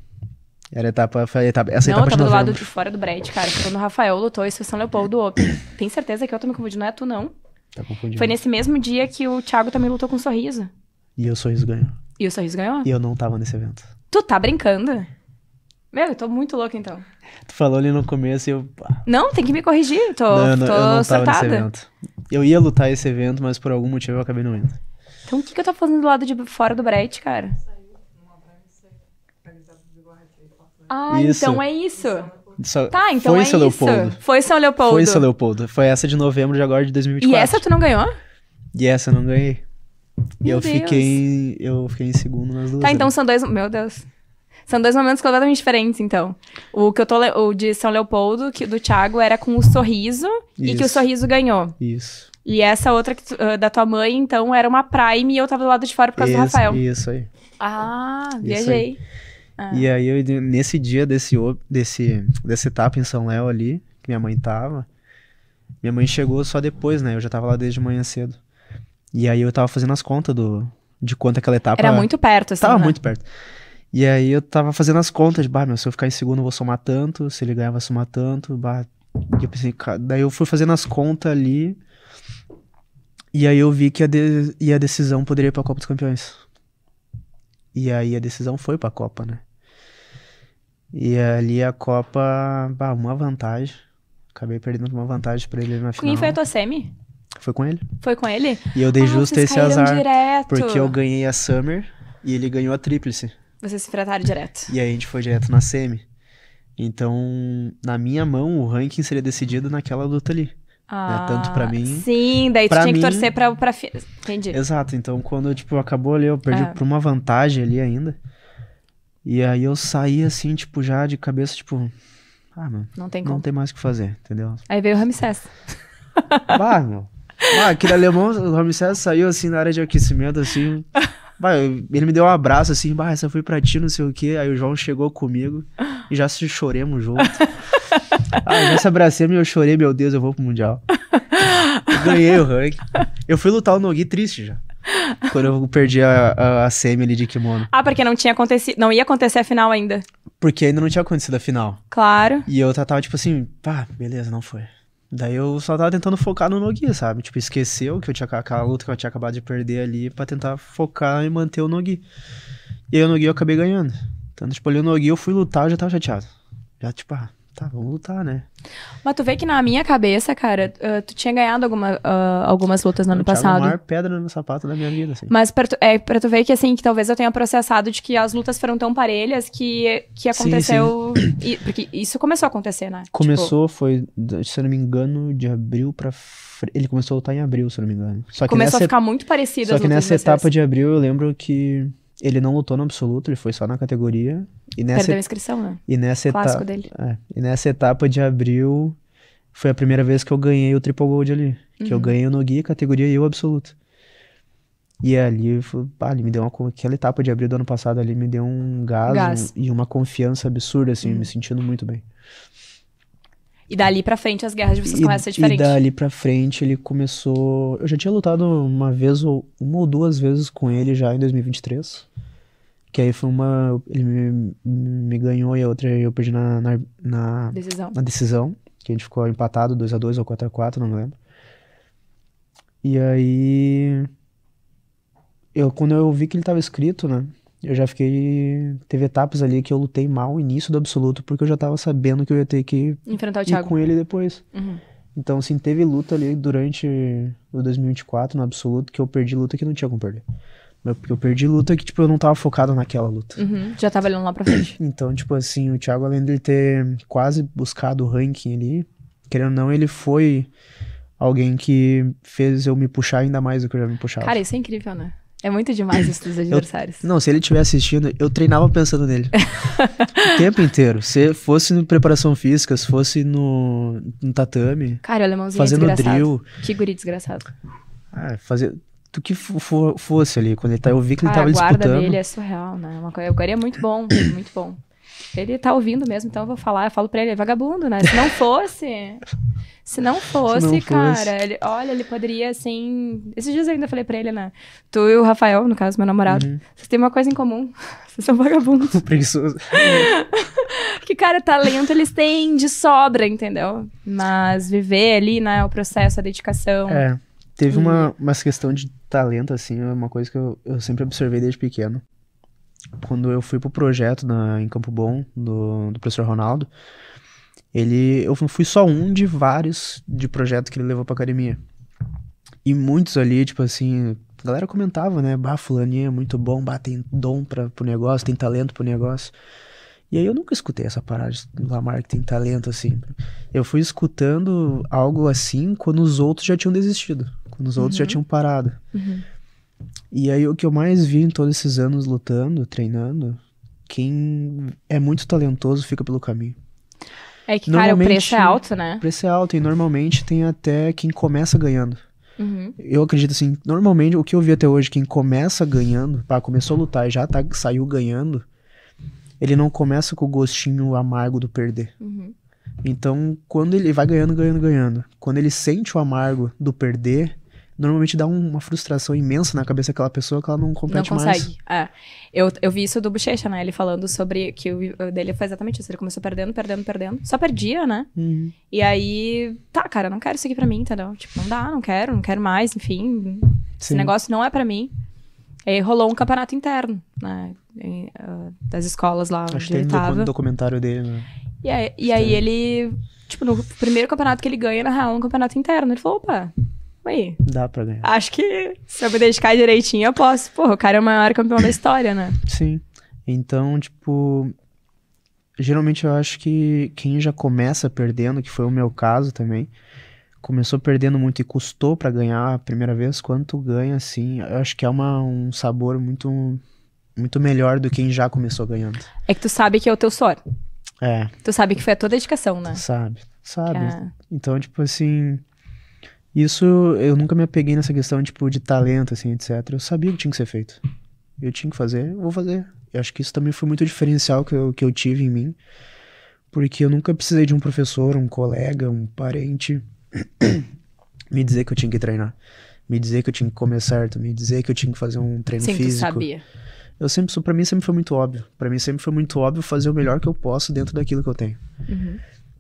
Essa etapa de Não, eu tava novembro. do lado de fora do Brett, cara. Quando o Rafael lutou, isso foi São Leopoldo Open. Tem certeza que eu tô me confundindo? Não é tu, não? Tá confundindo. Foi nesse mesmo dia que o Thiago também lutou com o Sorriso. E o Sorriso ganhou. E o Sorriso ganhou? E eu não tava nesse evento. Tu tá brincando? Meu, eu tô muito louca, então. Tu falou ali no começo e eu... Não, tem que me corrigir. Eu não tava surtada. nesse evento. Eu ia lutar esse evento, mas por algum motivo eu acabei não indo. Então o que eu tô fazendo do lado de fora do Brett, cara? Isso. Então é isso. Tá, então foi São Leopoldo. Foi São Leopoldo. Foi São Leopoldo. Foi essa de novembro de agora de 2024. E essa tu não ganhou? E essa eu não ganhei. E eu Deus. fiquei em segundo nas duas. Tá, então são dois... Meu Deus. São dois momentos completamente diferentes, então. O de São Leopoldo, do Thiago, era com o Sorriso. Isso. E que o Sorriso ganhou. Isso. E essa outra da tua mãe, então, era uma Prime e eu tava do lado de fora por causa do Rafael. Isso aí. Viajei. E aí, nesse dia dessa etapa em São Léo ali, que minha mãe tava, minha mãe chegou só depois, né? Eu já tava lá desde manhã cedo. E aí eu tava fazendo as contas de quanto aquela etapa... Era muito perto, assim, Tava né? muito perto. E aí eu tava fazendo as contas de, se eu ficar em segundo eu vou somar tanto, se ele ganhar vai somar tanto, E eu pensei, daí eu fui fazendo as contas ali, e aí eu vi que a decisão poderia ir pra Copa dos Campeões. E aí a decisão foi pra Copa, né? E ali a Copa, uma vantagem. Acabei perdendo uma vantagem pra ele na final. Quem foi a tua semi? Foi com ele. Foi com ele? E eu dei justo esse azar. Direto. Porque eu ganhei a Summer e ele ganhou a Tríplice. Vocês se enfrentaram direto. E aí a gente foi direto na semi. Então, na minha mão, o ranking seria decidido naquela luta ali. Né? Tanto pra mim... Sim, daí tu tinha que torcer pra... Entendi. Exato, então quando acabou ali, eu perdi por uma vantagem ali ainda. E aí eu saí assim, já de cabeça, mano, não tem como. Não tem mais o que fazer, entendeu? Aí veio o Ramsés. Meu. Aquele alemão, o Ramsés saiu assim na área de aquecimento, assim... ele me deu um abraço assim, essa foi pra ti, não sei o que. Aí o João chegou comigo e já se choremos junto. Já se abracemos e eu chorei, meu Deus, eu vou pro Mundial. Eu ganhei o ranking. Eu fui lutar o Nogi triste já. Quando eu perdi a semi ali de kimono. Porque não tinha acontecido, não ia acontecer a final ainda. Porque ainda não tinha acontecido a final. Claro. E eu tava assim, beleza, não foi. Daí eu só tava tentando focar no Nogi, sabe? Esqueceu que eu tinha aquela luta que eu tinha acabado de perder ali pra tentar focar e manter o Nogi. E aí o Nogi eu acabei ganhando. Então, ali o Nogi eu fui lutar, eu já tava chateado. Já, tá, vamos lutar, né? Mas tu vê que na minha cabeça, cara, tu tinha ganhado algumas lutas no ano passado. A maior pedra no sapato da minha vida, assim. Mas pra tu ver que, assim, que talvez eu tenha processado de que as lutas foram tão parelhas que aconteceu... Sim. Porque isso começou a acontecer, né? Começou, foi, se eu não me engano, de abril pra... Ele começou a lutar em abril, se eu não me engano. Só que começou a ficar muito parecido as lutas. Só que nessa etapa de abril, eu lembro que ele não lutou no absoluto, ele foi só na categoria. Perdeu a inscrição, né? E nessa clássico dele. E nessa etapa de abril, foi a primeira vez que eu ganhei o Triple Gold ali. Que eu ganhei o Nogi, categoria e o absoluto. E ali, ele me deu aquela etapa de abril do ano passado ali, me deu um gás. E uma confiança absurda, assim, me sentindo muito bem. E dali pra frente as guerras de vocês começam a ser diferentes. E dali pra frente ele começou... Eu já tinha lutado uma ou duas vezes com ele já em 2023. Que aí foi uma... Ele me ganhou e a outra eu perdi na decisão. Que a gente ficou empatado 2-2 ou 4-4, não me lembro. E aí... Quando eu vi que ele tava inscrito, né? Eu já fiquei... Teve etapas ali que eu lutei mal no início do absoluto, porque eu já tava sabendo que eu ia ter que enfrentar o ir Thiago com ele depois. Então, assim, teve luta ali durante o 2024 no absoluto, que eu perdi luta que não tinha como perder. Porque eu perdi luta que, tipo, eu não tava focado naquela luta. Já tava olhando lá pra frente. Então, tipo assim, o Thiago, além de ele ter quase buscado o ranking ali, querendo ou não, ele foi alguém que fez eu me puxar ainda mais do que eu já me puxava. Cara, isso é incrível, né? É muito demais isso dos adversários. Não, se ele estiver assistindo, eu treinava pensando nele. O tempo inteiro. Se fosse no preparação física, se fosse no tatame. Cara, o alemãozinho fazendo é desgraçado. drill. Que guri desgraçado. Do que fosse ali. Quando eu vi que ele tava disputando. A guarda dele é surreal, né? O guri é muito bom, muito bom. Ele tá ouvindo mesmo, então eu falo pra ele, é vagabundo, né? Se não fosse, cara, ele poderia, assim... Esses dias eu ainda falei pra ele, né? Tu e o Rafael, no caso, meu namorado, vocês têm uma coisa em comum. Vocês são vagabundos. Preguiçoso. Porque, cara, talento eles têm de sobra, entendeu? Mas viver ali, né, o processo, a dedicação... Teve uma questão de talento, assim, uma coisa que eu sempre observei desde pequeno. Quando eu fui pro projeto em Campo Bom, do professor Ronaldo, eu fui só um de vários de projetos que ele levou pra academia. E muitos ali, tipo assim, a galera comentava, né? Fulaninho é muito bom, tem dom pro negócio, tem talento pro negócio. E aí eu nunca escutei essa parada do Lamar que tem talento, assim. Eu fui escutando algo assim quando os outros já tinham desistido. Quando os outros já tinham parado. E aí o que eu mais vi em todos esses anos lutando, treinando, quem é muito talentoso fica pelo caminho. É que, cara, o preço é alto, né? O preço é alto e normalmente tem até quem começa ganhando. Eu acredito assim, normalmente o que eu vi até hoje, quem começa ganhando, começou a lutar e já saiu ganhando, ele não começa com o gostinho amargo do perder. Então, quando ele vai ganhando, quando ele sente o amargo do perder, normalmente dá uma frustração imensa na cabeça daquela pessoa que ela não compete mais. Não consegue. Eu vi isso do Bochecha, né? Ele falando sobre que o dele foi exatamente isso. Ele começou perdendo. Só perdia, né? E aí, cara, não quero isso aqui pra mim, entendeu? Tipo, não dá, não quero mais, enfim. Esse negócio não é pra mim. Aí rolou um campeonato interno, né? Das escolas lá onde ele tava. No documentário dele, né? E aí ele, tipo, no primeiro campeonato que ele ganha, na real, um campeonato interno. Ele falou, opa, aí. Dá pra ganhar. Acho que se eu me dedicar direitinho, eu posso. Porra, o cara é o maior campeão da história, né? Sim. Então, tipo, geralmente eu acho que quem já começa perdendo, que foi o meu caso também, começou perdendo muito e custou pra ganhar a primeira vez, quando tu ganha, assim, eu acho que é um sabor muito, muito melhor do que quem já começou ganhando. É que tu sabe que é o teu suor. É. Tu sabe que foi a tua dedicação, né? Sabe. Então, tipo assim... Isso, eu nunca me apeguei nessa questão, tipo, de talento, assim, etc. Eu sabia que tinha que ser feito. Eu tinha que fazer, eu vou fazer. Eu acho que isso também foi muito diferencial que eu tive em mim. Porque eu nunca precisei de um professor, um colega, um parente me dizer que eu tinha que treinar. Me dizer que eu tinha que comer certo. Me dizer que eu tinha que fazer um treino físico. Tu sabia. Pra mim sempre foi muito óbvio. Pra mim sempre foi muito óbvio fazer o melhor que eu posso dentro daquilo que eu tenho.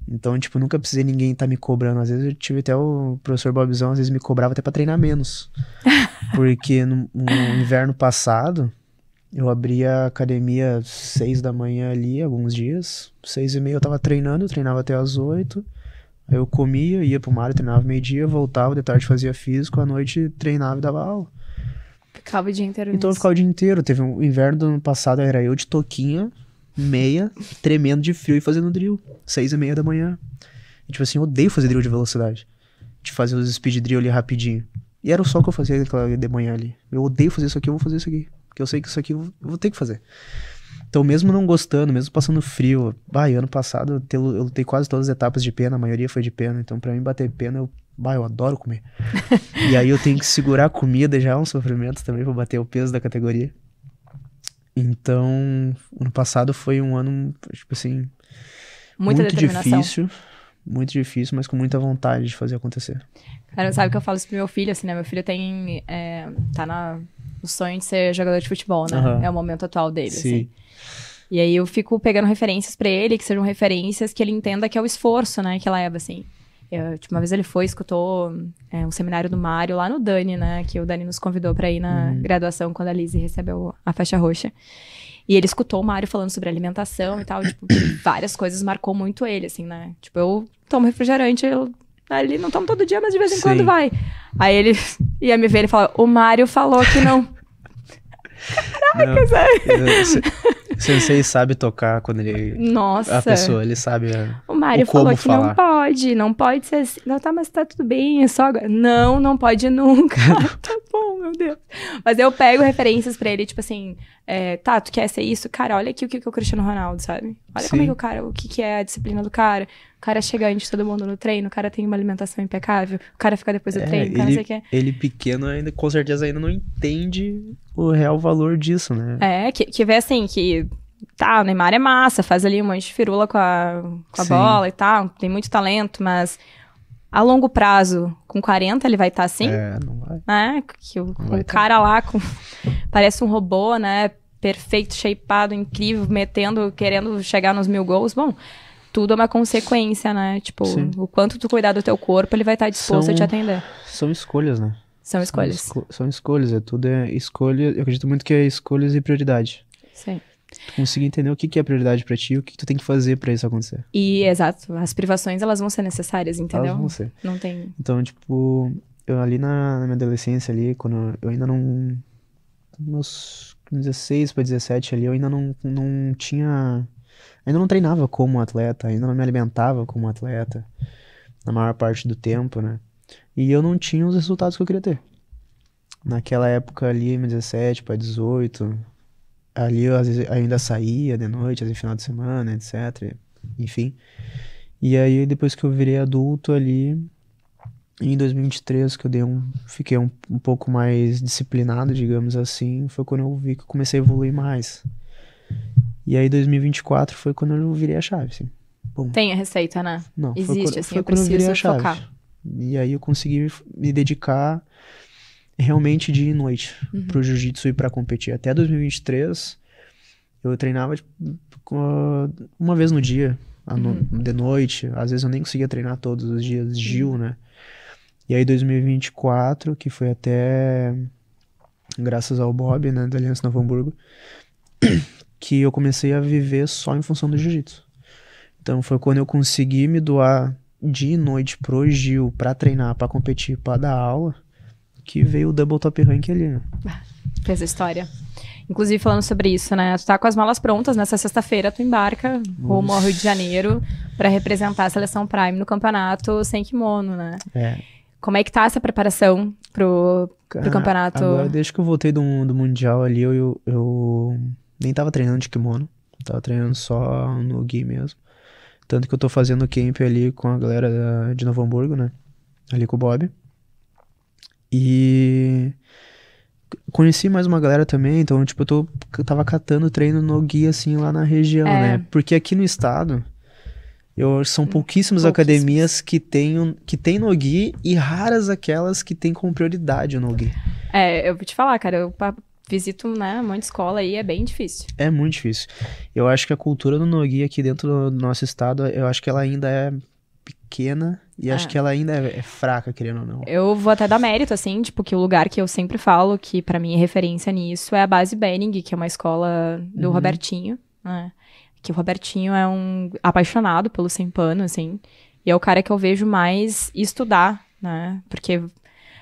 Então, tipo, nunca precisei ninguém estar me cobrando. Às vezes eu tive até o professor Bobzão, às vezes me cobrava até pra treinar menos. Porque no inverno passado, Eu abria a academia às 6 da manhã ali, alguns dias. 6h30 eu tava treinando, treinava até às 8. Aí eu comia, ia pro mar, treinava meio-dia, voltava, de tarde fazia físico, à noite treinava e dava aula. Ficava o dia inteiro Então eu ficava o dia inteiro. Teve um inverno do ano passado, era eu de toquinha, meia, tremendo de frio e fazendo drill. 6h30 da manhã. E, tipo assim, eu odeio fazer drill de velocidade. De fazer os speed drill ali rapidinho. E era só o que eu fazia naquela de manhã ali. Eu odeio fazer isso aqui, eu vou fazer isso aqui. Porque eu sei que isso aqui eu vou ter que fazer. Então, mesmo não gostando, mesmo passando frio, ano passado eu lutei quase todas as etapas de pena, a maioria foi de pena. Então, pra mim, bater pena, eu adoro comer. E aí eu tenho que segurar a comida, já é um sofrimento também pra bater o peso da categoria. Então, ano passado foi um ano, tipo assim, Muita muito determinação. difícil, mas com muita vontade de fazer acontecer. Cara, sabe que eu falo isso pro meu filho, assim, né? Meu filho tá no sonho de ser jogador de futebol, né? Uhum. É o momento atual dele, Sim. assim. E aí eu fico pegando referências pra ele, que sejam referências que ele entenda que é o esforço, né? Que leva, assim. Uma vez ele escutou um seminário do Mário lá no Dani, né? Que o Dani nos convidou pra ir na graduação quando a Lizzie recebeu a faixa roxa. E ele escutou o Mário falando sobre alimentação e tal, tipo, várias coisas marcou muito ele, assim, né? Tipo, eu tomo refrigerante, ele não toma todo dia, mas de vez em quando vai. Aí ele ia me ver, ele falava, o Mário falou que não. Caraca, sério. O sensei sabe tocar quando ele... Nossa. A pessoa, ele sabe o Mário como falou que falar. não pode ser assim. Não, tá, mas tá tudo bem, é só agora. Não pode nunca. Tá bom, meu Deus. Mas eu pego referências pra ele, tipo assim, tá, tu quer ser isso? Cara, olha aqui o que é o Cristiano Ronaldo, sabe? Olha Sim. como é que o que é a disciplina do cara. O cara chega antes de todo mundo no treino, o cara tem uma alimentação impecável, o cara fica depois do treino, o cara não sei o que. Ele pequeno ainda, com certeza, ainda não entende o real valor disso, né? Que vê assim, que tá, o Neymar é massa, faz ali um monte de firula com a bola e tal, tem muito talento, mas a longo prazo, com 40, ele vai estar assim? Não vai. Né? O cara lá parece um robô, né? Perfeito, shapeado, incrível, querendo chegar nos 1000 gols. Bom, tudo é uma consequência, né? Tipo, Sim. o quanto tu cuidar do teu corpo, ele vai estar disposto a te atender. São escolhas, né? São escolhas. São escolhas, tudo é escolha. Eu acredito muito que é escolhas e prioridade. Sim. Tu conseguir entender o que é prioridade pra ti, o que tu tem que fazer pra isso acontecer. E, exato, as privações, elas vão ser necessárias, entendeu? Elas vão ser. Não tem... Então, tipo, eu ali na minha adolescência ali, quando eu ainda não... Meus 16 pra 17 ali, eu ainda não tinha... Ainda não treinava como atleta, ainda não me alimentava como atleta, na maior parte do tempo, né? E eu não tinha os resultados que eu queria ter. Naquela época ali, 17 para 18, ali eu às vezes ainda saía de noite, às vezes final de semana, etc. Enfim. E aí depois que eu virei adulto ali, em 2023, que fiquei um pouco mais disciplinado, digamos assim, foi quando eu vi que eu comecei a evoluir mais. E aí 2024 foi quando eu virei a chave, assim. Bom, tem a receita, né? não, existe, assim, foi eu quando eu virei a preciso chave. focar. E aí eu consegui me dedicar realmente dia e noite pro jiu-jitsu e pra competir. Até 2023, eu treinava tipo, uma vez no dia, de noite. Às vezes eu nem conseguia treinar todos os dias, Gil, né? E aí 2024, que foi até graças ao Bob, né, da Aliança Novo Hamburgo, que eu comecei a viver só em função do jiu-jitsu. Então foi quando eu consegui me doar dia e noite pro Gil, pra treinar, pra competir, pra dar aula, que veio o Double Top Rank ali, né? Fez a história. Inclusive, falando sobre isso, né? Tu tá com as malas prontas, nessa sexta-feira tu embarca rumo ao Rio de Janeiro pra representar a Seleção Prime no campeonato sem kimono, né? Como é que tá essa preparação pro campeonato? Agora, desde que eu voltei do Mundial ali, eu nem tava treinando de kimono, tava treinando só no gi mesmo. Tanto que eu tô fazendo camp ali com a galera de Novo Hamburgo, né? Ali com o Bob. E conheci mais uma galera também, então, tipo, eu tava catando treino no gi, assim, lá na região, né? Porque aqui no estado, são pouquíssimas academias que tem no gi e raras aquelas que tem como prioridade o no gi. Eu vou te falar, cara, eu visito, né, um monte de escola aí, é bem difícil. É muito difícil. Eu acho que a cultura do no-gi aqui dentro do nosso estado, eu acho que ela ainda é pequena E acho que ela ainda é fraca, querendo ou não. Eu vou até dar mérito, assim, tipo, que o lugar que eu sempre falo, que pra mim é referência nisso, é a Base Benning, que é uma escola do Robertinho, né? Que o Robertinho é um apaixonado pelo sem pano, assim, e é o cara que eu vejo mais estudar, né? Porque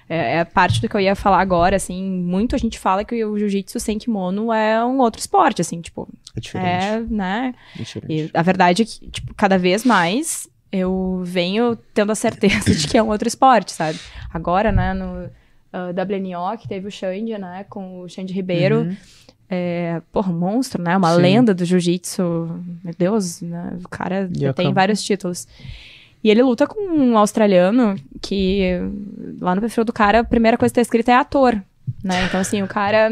é parte do que eu ia falar agora, assim, muito a gente fala que o jiu-jitsu sem kimono é um outro esporte, assim, tipo... É diferente. Né? É diferente. E a verdade é que, tipo, cada vez mais eu venho tendo a certeza de que é um outro esporte, sabe? Agora, né, no WNO, que teve o Xande, né, com o Xande Ribeiro, um monstro, né, uma lenda do jiu-jitsu, meu Deus, né, o cara tem vários títulos. E ele luta com um australiano que, lá no perfil do cara, a primeira coisa que tá escrita é ator, né? Então, assim, o cara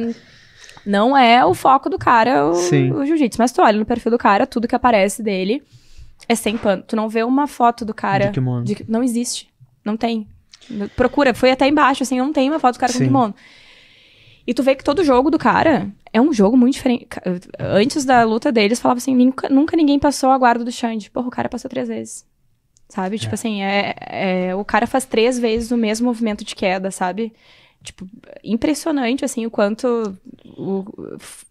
não é o foco do cara, o jiu-jitsu. Mas tu olha no perfil do cara, tudo que aparece dele é sem pano. Tu não vê uma foto do cara... De kimono. Não existe. Não tem. Procura. Foi até embaixo, assim, não tem uma foto do cara com kimono. E tu vê que todo jogo do cara é um jogo muito diferente. Antes da luta deles, falava assim, nunca ninguém passou a guarda do Xande. Porra, o cara passou 3 vezes. Sabe? Tipo assim, o cara faz 3 vezes o mesmo movimento de queda, sabe? Tipo, impressionante, assim, o quanto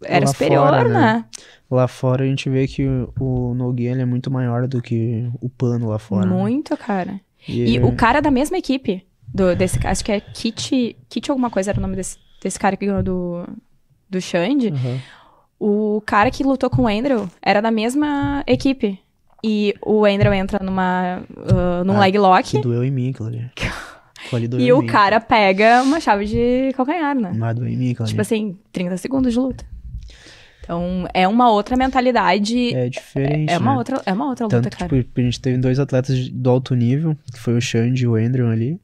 era lá superior, fora, né? Lá fora a gente vê que o Nogi, ele é muito maior do que o pano lá fora. Muito, né? Cara. E o cara da mesma equipe, desse, acho que é Kit alguma coisa era o nome desse cara que ganhou do Xande. O cara que lutou com o Andrew era da mesma equipe. E o Andrew entra num leg lock. Que doeu em mim, aquilo ali. E o cara pega uma chave de calcanhar, né? Mas doeu em mim, aquilo ali. Tipo assim, 30 segundos de luta. Então, é uma outra mentalidade. É diferente, é uma outra luta, cara. Tipo, a gente teve 2 atletas do alto nível, que foi o Xande e o Andrew ali.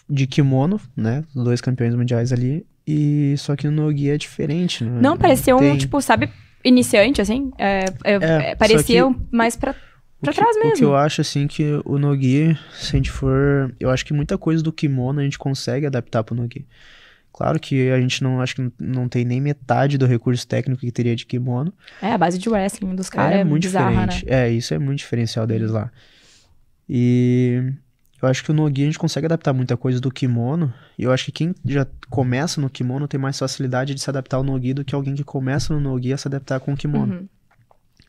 De kimono, né? Os 2 campeões mundiais ali. E só que no Nogi é diferente, né? Não, parecia tipo, sabe, iniciante, assim. Parecia mais pra trás mesmo. O que eu acho, assim, que o Nogi, se a gente for... Eu acho que muita coisa do kimono a gente consegue adaptar pro Nogi. Claro que a gente acho que não tem nem metade do recurso técnico que teria de kimono. A base de wrestling dos caras é muito bizarra, diferente. Né? Isso é muito diferencial deles lá. E eu acho que o Nogi a gente consegue adaptar muita coisa do kimono. E eu acho que quem já começa no kimono tem mais facilidade de se adaptar ao Nogi do que alguém que começa no Nogi a se adaptar com o kimono.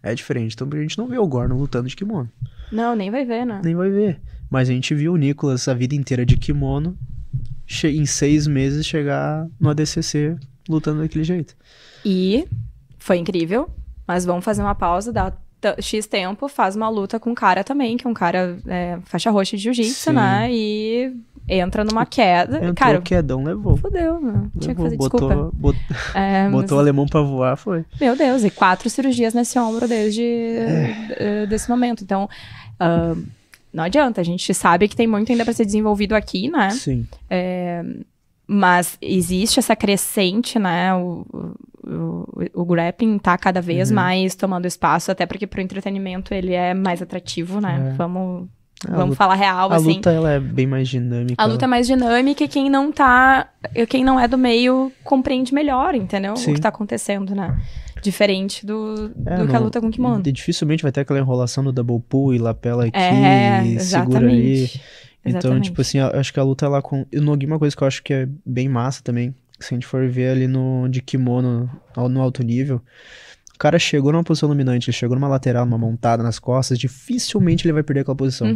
É diferente. Então a gente não vê o Gorno lutando de kimono. Não, nem vai ver, né? Nem vai ver. Mas a gente viu o Nicolas a vida inteira de kimono, em 6 meses chegar no ADCC lutando daquele jeito. E foi incrível, mas vamos fazer uma pausa, dá X tempo, faz uma luta com um cara também, que é um cara faixa roxa de jiu-jitsu, né? E entra numa queda. Entrou, cara, o quedão levou. Fudeu, né? Tinha que fazer desculpa. Botou o alemão pra voar, foi. Meu Deus, e 4 cirurgias nesse ombro desde desse momento. Então, não adianta, a gente sabe que tem muito ainda pra ser desenvolvido aqui, né? Sim. Mas existe essa crescente, né? O grappling tá cada vez mais tomando espaço, até porque pro entretenimento ele é mais atrativo, né? Vamos falar real, assim. A luta, ela é bem mais dinâmica. A luta é mais dinâmica e quem não é do meio compreende melhor, entendeu? Sim. O que tá acontecendo, né? Diferente do que a luta com kimono. Dificilmente vai ter aquela enrolação do double pull e lapela aqui, segura ali. Então, tipo assim, eu acho que a luta lá com... O Nogi, uma coisa que eu acho que é bem massa também, se a gente for ver ali de kimono, no alto nível, o cara chegou numa posição dominante, ele chegou numa lateral, numa montada nas costas, dificilmente ele vai perder aquela posição.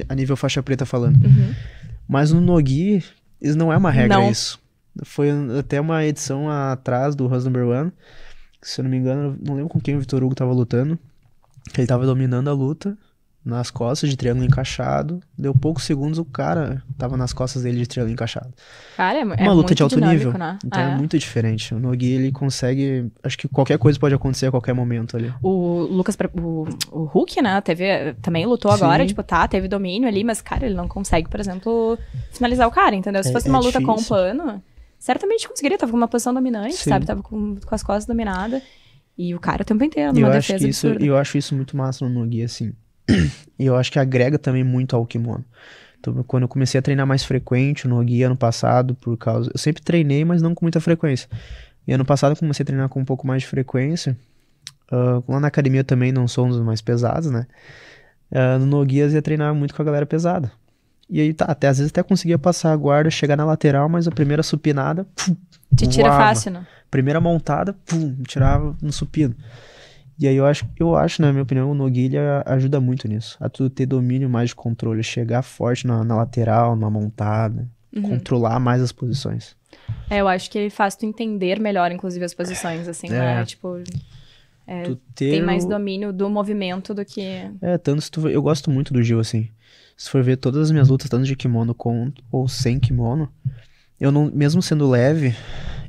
A nível faixa preta falando. Mas no Nogi, isso não é uma regra, isso. Foi até uma edição atrás do House Number One, se eu não me engano, não lembro com quem o Vitor Hugo tava lutando, ele tava dominando a luta, nas costas de triângulo encaixado, deu poucos segundos, o cara tava nas costas dele de triângulo encaixado. Cara, uma luta de alto nível, né? Então é muito diferente. O Nogi, ele consegue, acho que qualquer coisa pode acontecer a qualquer momento ali. O Lucas, o Hulk, né, também lutou agora, tipo, teve domínio ali, mas, cara, ele não consegue, por exemplo, finalizar o cara, entendeu? Se fosse uma luta com um pano, certamente conseguiria, tava com uma posição dominante, sabe? Tava com as costas dominadas, e o cara o tempo inteiro numa defesa absurda. Eu acho isso muito massa no Nogi, assim. E eu acho que agrega também muito ao kimono. Então, quando eu comecei a treinar mais frequente no Nogi ano passado, eu sempre treinei, mas não com muita frequência. E ano passado eu comecei a treinar com um pouco mais de frequência. Lá na academia eu também não sou um dos mais pesados, né? No Noguias ia treinar muito com a galera pesada. E aí, tá, até às vezes até conseguia passar a guarda, chegar na lateral, mas a primeira supinada, pum, Te tira voava. fácil, né? Primeira montada, pum, tirava no supino. E aí eu acho, na minha opinião, o Nogueira ajuda muito nisso. A tu ter domínio mais de controle, chegar forte na lateral, na montada, controlar mais as posições. Eu acho que ele faz tu entender melhor, inclusive, as posições, assim, né? Tipo, Tu ter tem mais domínio do movimento do que... tanto se eu gosto muito do Gil, assim. Se for ver todas as minhas lutas, tanto de kimono com ou sem kimono, eu não, mesmo sendo leve,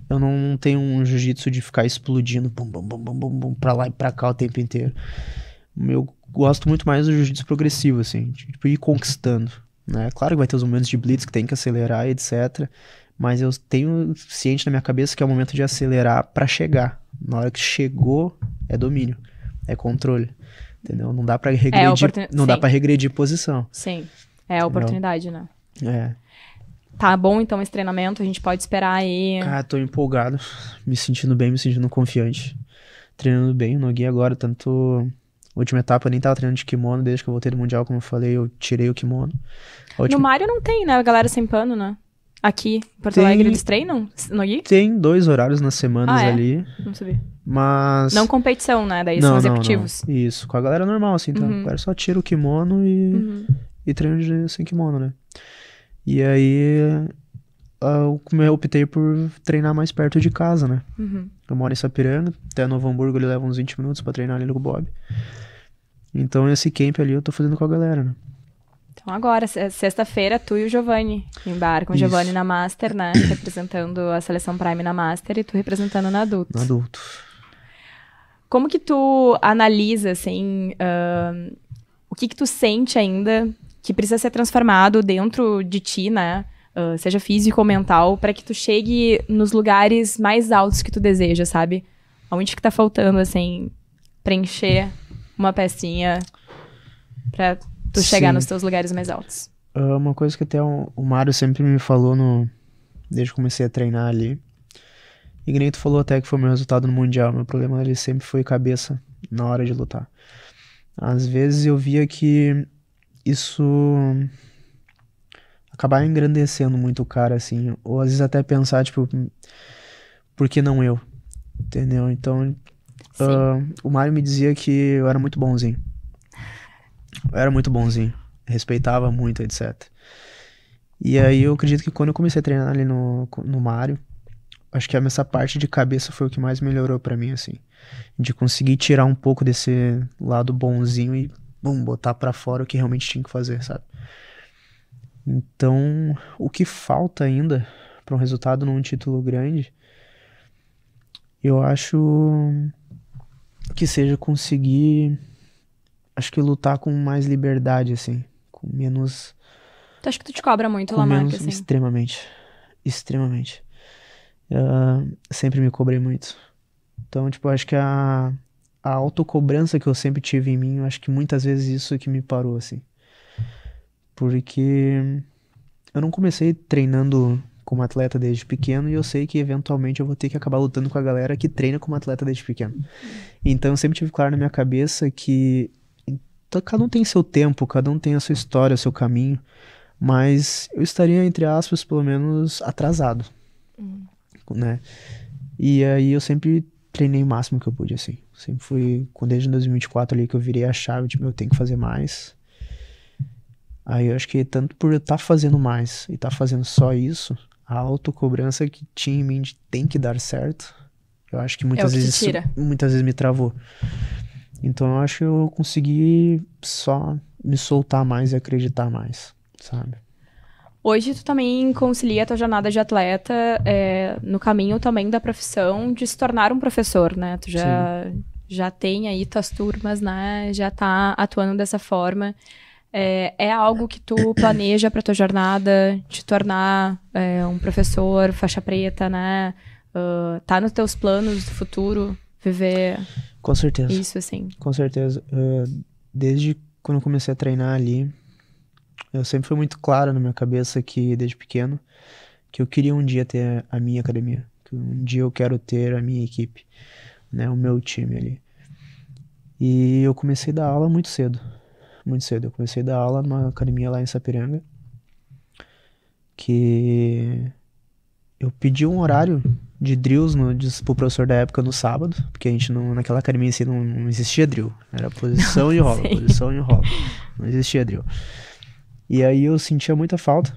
eu não tenho um jiu-jitsu de ficar explodindo, bum, bum, bum, bum, bum, bum, pra lá e pra cá o tempo inteiro. Eu gosto muito mais do jiu-jitsu progressivo, assim, tipo, ir conquistando, né? Claro que vai ter os momentos de blitz que tem que acelerar, etc. Mas eu tenho ciente na minha cabeça que é o momento de acelerar pra chegar. Na hora que chegou, é domínio, é controle, entendeu? Não dá pra regredir, não dá pra regredir posição. Sim, é a oportunidade, né? É. Tá bom, então, esse treinamento, a gente pode esperar aí... Cara, tô empolgado, me sentindo bem, me sentindo confiante. Treinando bem, no Gui agora, tanto... Última etapa eu nem tava treinando de kimono, desde que eu voltei do Mundial, como eu falei, eu tirei o kimono. No Mário não tem, né, a galera sem pano, né? Aqui, em Porto Alegre, eles treinam no Gui? Tem 2 horários nas semanas ali. Não sabia. Mas... Não competição, né? Daí são executivos. Não. Isso, com a galera normal, assim, então. A galera só tira o kimono e treina sem kimono, né? E aí... eu optei por treinar mais perto de casa, né? Eu moro em Sapiranga, até Novo Hamburgo ele leva uns 20 minutos pra treinar ali no Bob. Então esse camp ali eu tô fazendo com a galera, né? Então agora, sexta-feira, tu e o Giovanni embarcam. O Giovanni na Master, né? Representando a seleção Prime na Master e tu representando na Adulto. Na Adulto. Como que tu analisa, assim, o que tu sente ainda que precisa ser transformado dentro de ti, né? Seja físico ou mental, para que tu chegue nos lugares mais altos que tu deseja, sabe? Onde que tá faltando, assim, preencher uma pecinha pra tu chegar nos teus lugares mais altos? Uma coisa que até o Mário sempre me falou desde que comecei a treinar ali, e que nem tu falou até que foi meu resultado no Mundial, meu problema ali sempre foi cabeça na hora de lutar. Às vezes eu via que isso... acabar engrandecendo muito o cara, assim, ou às vezes até pensar, tipo, por que não eu? Entendeu? Então, o Mário me dizia que eu era muito bonzinho. Respeitava muito, etc. E aí eu acredito que quando eu comecei a treinar ali no Mário, acho que essa parte de cabeça foi o que mais melhorou pra mim, assim. De conseguir tirar um pouco desse lado bonzinho e, botar pra fora o que realmente tinha que fazer, sabe? Então, o que falta ainda para um resultado num título grande, eu acho que seja conseguir, acho que lutar com mais liberdade, assim, com menos... Tu acha que tu te cobra muito, Lamarck, assim? Extremamente. Sempre me cobrei muito. Então, tipo, acho que a autocobrança que eu sempre tive em mim, eu acho que muitas vezes isso que me parou, assim. Porque eu não comecei treinando como atleta desde pequeno e eu sei que eventualmente eu vou ter que acabar lutando com a galera que treina como atleta desde pequeno. Então eu sempre tive claro na minha cabeça que cada um tem seu tempo, cada um tem a sua história, o seu caminho, mas eu estaria, entre aspas, pelo menos atrasado, né? E aí eu sempre treinei o máximo que eu pude, assim. Sempre fui, desde 2024 ali que eu virei a chave, tipo, eu tenho que fazer mais. Aí eu acho que tanto por eu estar fazendo mais e estar fazendo só isso, a autocobrança que tinha em mim de tem que dar certo, eu acho que muitas vezes me travou. Então eu acho que eu consegui só me soltar mais e acreditar mais, sabe? Hoje tu também concilia a tua jornada de atleta no caminho também da profissão de se tornar um professor, né? Tu já tem aí tuas turmas, né? Já tá atuando dessa forma. É algo que tu planeja pra tua jornada, te tornar um professor, faixa preta, né? Tá nos teus planos do futuro, viver... Com certeza. Isso, assim. Com certeza. Desde quando eu comecei a treinar ali, eu sempre fui muito claro na minha cabeça que, desde pequeno, que eu queria um dia ter a minha academia. Que um dia eu quero ter a minha equipe, né? O meu time ali. E eu comecei a dar aula muito cedo. muito cedo. Eu comecei a dar aula numa academia lá em Sapiranga, que eu pedi um horário de drills pro professor da época no sábado, porque a gente naquela academia assim não existia drill. Era posição e rola, posição e rola. Não existia drill. E aí eu sentia muita falta.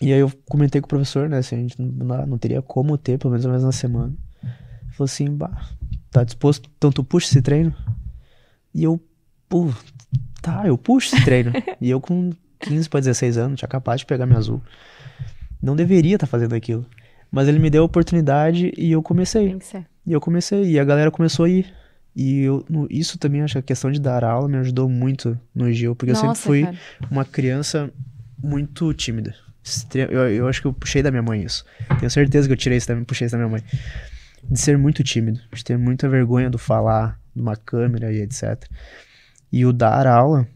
E aí eu comentei com o professor, né, assim, a gente não teria como ter, pelo menos uma vez na semana. Ele falou assim, tá disposto? Então tu puxa esse treino? E eu, eu puxo esse treino. E eu com 15 para 16 anos, tinha capaz de pegar minha azul. Não deveria estar fazendo aquilo. Mas ele me deu a oportunidade e eu comecei. Tem que ser. E eu comecei, e a galera começou a ir. E isso também, acho que a questão de dar aula me ajudou muito no Gil, porque eu sempre fui uma criança muito tímida. Eu acho que eu puxei da minha mãe isso. Tenho certeza que eu puxei isso da minha mãe. De ser muito tímido, de ter muita vergonha do falar, de uma câmera e etc. E o dar aula,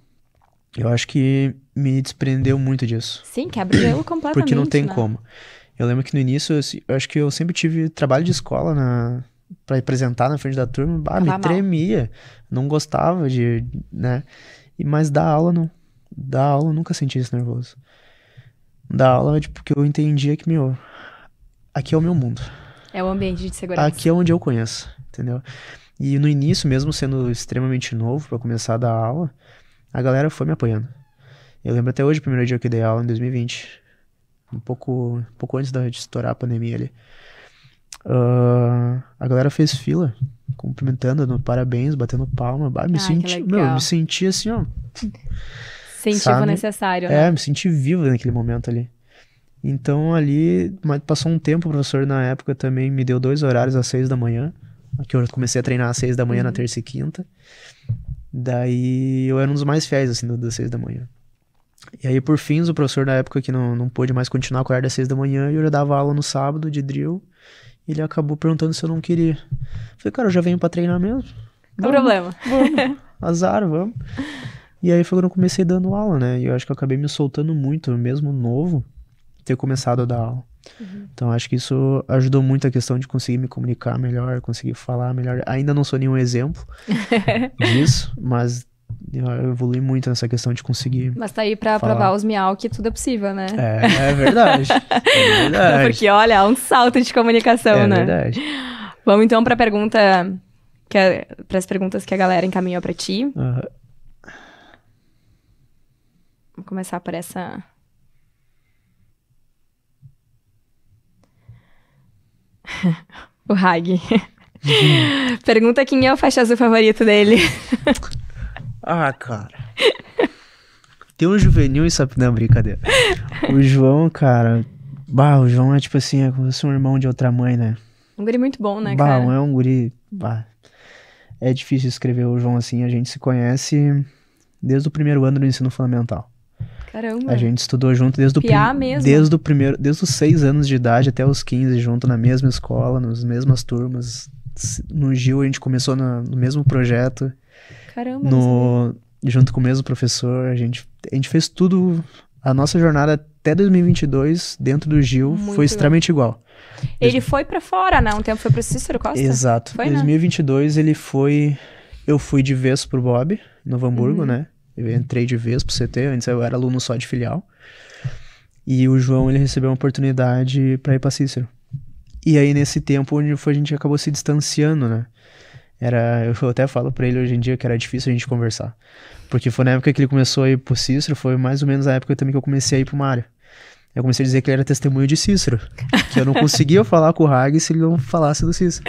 eu acho que me desprendeu muito disso. Sim, quebra o gelo completamente. Porque não tem como. Eu lembro que no início, eu acho que eu sempre tive trabalho de escola pra apresentar na frente da turma, me tremia. Não gostava né? Mas dar aula, não. Dar aula, eu nunca senti isso nervoso. Dar aula, porque eu entendia que, aqui é o meu mundo. É o ambiente de segurança. Aqui é onde eu conheço, entendeu? E no início, mesmo sendo extremamente novo pra começar a dar aula, a galera foi me apoiando. Eu lembro até hoje, o primeiro dia que eu dei aula, em 2020. Um pouco antes de estourar a pandemia ali. A galera fez fila, cumprimentando, dando parabéns, batendo palma. Me senti assim, ó. Incentivo necessário, né? Me senti vivo naquele momento ali. Então ali, passou um tempo, o professor na época também me deu 2 horários às 6 da manhã. Que eu comecei a treinar às 6 da manhã na terça e quinta. Daí eu era um dos mais fiéis, assim, das 6 da manhã. E aí, por fim, o professor na época que não pôde mais continuar com a horário das 6 da manhã, e eu já dava aula no sábado de drill, e ele acabou perguntando se eu não queria. Falei, cara, eu já venho pra treinar mesmo. Não problema. Vamos, azar, vamos. E aí foi quando eu comecei dando aula, né? E eu acho que eu acabei me soltando muito, mesmo novo, ter começado a dar aula. Então acho que isso ajudou muito a questão de conseguir me comunicar melhor, conseguir falar melhor. Ainda não sou nenhum exemplo disso, mas eu evolui muito nessa questão de conseguir. Mas tá aí pra provar os miau que tudo é possível, né? É verdade. É verdade. Porque, olha, é um salto de comunicação, né? É verdade. Vamos então pra as perguntas que a galera encaminhou pra ti. Vamos começar por essa. O Hag. Pergunta quem é o faixa azul favorito dele. Cara. Tem um juvenil e sabe. Não, brincadeira. O João, cara. O João é tipo assim, é como se fosse um irmão de outra mãe, né? Um guri muito bom, né, cara? É um guri. É difícil escrever o João assim. A gente se conhece desde o primeiro ano do ensino fundamental. Caramba. A gente estudou junto desde os 6 anos de idade até os 15, junto na mesma escola, nas mesmas turmas. No Gil a gente começou no mesmo projeto. Caramba. Junto com o mesmo professor. A gente fez tudo. A nossa jornada até 2022 dentro do Gil foi extremamente igual. Ele foi pra fora, né? Um tempo foi pro Cícero Costa? Exato. Em 2022 ele foi... Eu fui de vez pro Bob, em Novo Hamburgo, né? Eu entrei de vez pro CT, antes eu era aluno só de filial. E o João, ele recebeu uma oportunidade pra ir pra Cícero. E aí, nesse tempo, a gente acabou se distanciando, né? Eu até falo pra ele hoje em dia que era difícil a gente conversar. Porque foi na época que ele começou a ir pro Cícero, foi mais ou menos a época também que eu comecei a ir pro Mário. Eu comecei a dizer que ele era testemunho de Cícero. Que eu não conseguia falar com o Hag se ele não falasse do Cícero.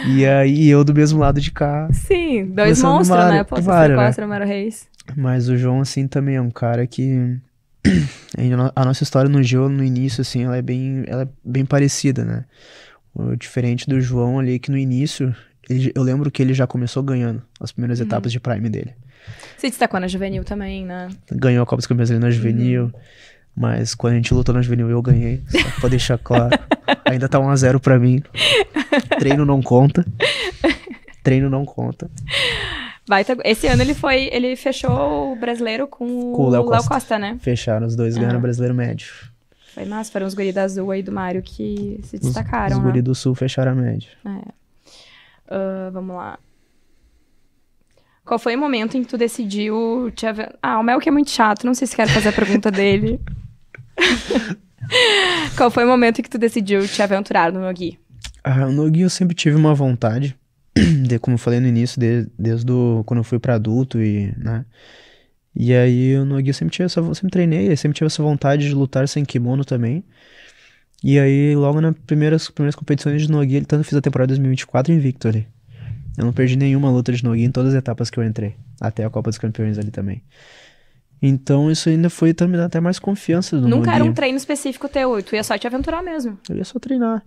E aí eu do mesmo lado de cá. Sim, 2 monstros, né? Pô, Cícero Costa e Mário Reis. Mas o João, assim, também é um cara que... A nossa história no Gil, no início, assim, ela é bem parecida, né? Diferente do João ali, que no início, eu lembro que ele já começou ganhando as primeiras etapas de Prime dele. Se destacou na Juvenil também, né? Ganhou a Copa dos Campeões ali na Juvenil. Mas quando a gente lutou na Juvenil, eu ganhei. Só pra deixar claro. Ainda tá 1-0 pra mim. Treino não conta. Esse ano ele fechou o brasileiro com o Léo Costa, né? Fecharam, os dois ganharam o brasileiro médio. Foi massa, foram os guris da Azul aí do Mário que se destacaram, Os guris do Sul fecharam a média. Vamos lá. Qual foi o momento em que tu decidiu te o Mel que é muito chato, não sei se quero fazer a pergunta dele. Qual foi o momento em que tu decidiu te aventurar no Nogi? No Nogi eu sempre tive uma vontade, como eu falei no início, desde quando eu fui pra adulto né? E aí no Nogi eu sempre treinei, eu sempre tive essa vontade de lutar sem kimono também. E aí logo nas primeiras competições de Nogi, tanto eu fiz a temporada 2024 invicto ali. Eu não perdi nenhuma luta de Nogi em todas as etapas que eu entrei, até a Copa dos Campeões ali também. Então isso ainda foi me dar até mais confiança do Nunca Nogi. era um treino específico teu, tu ia só te aventurar mesmo. Eu ia só treinar.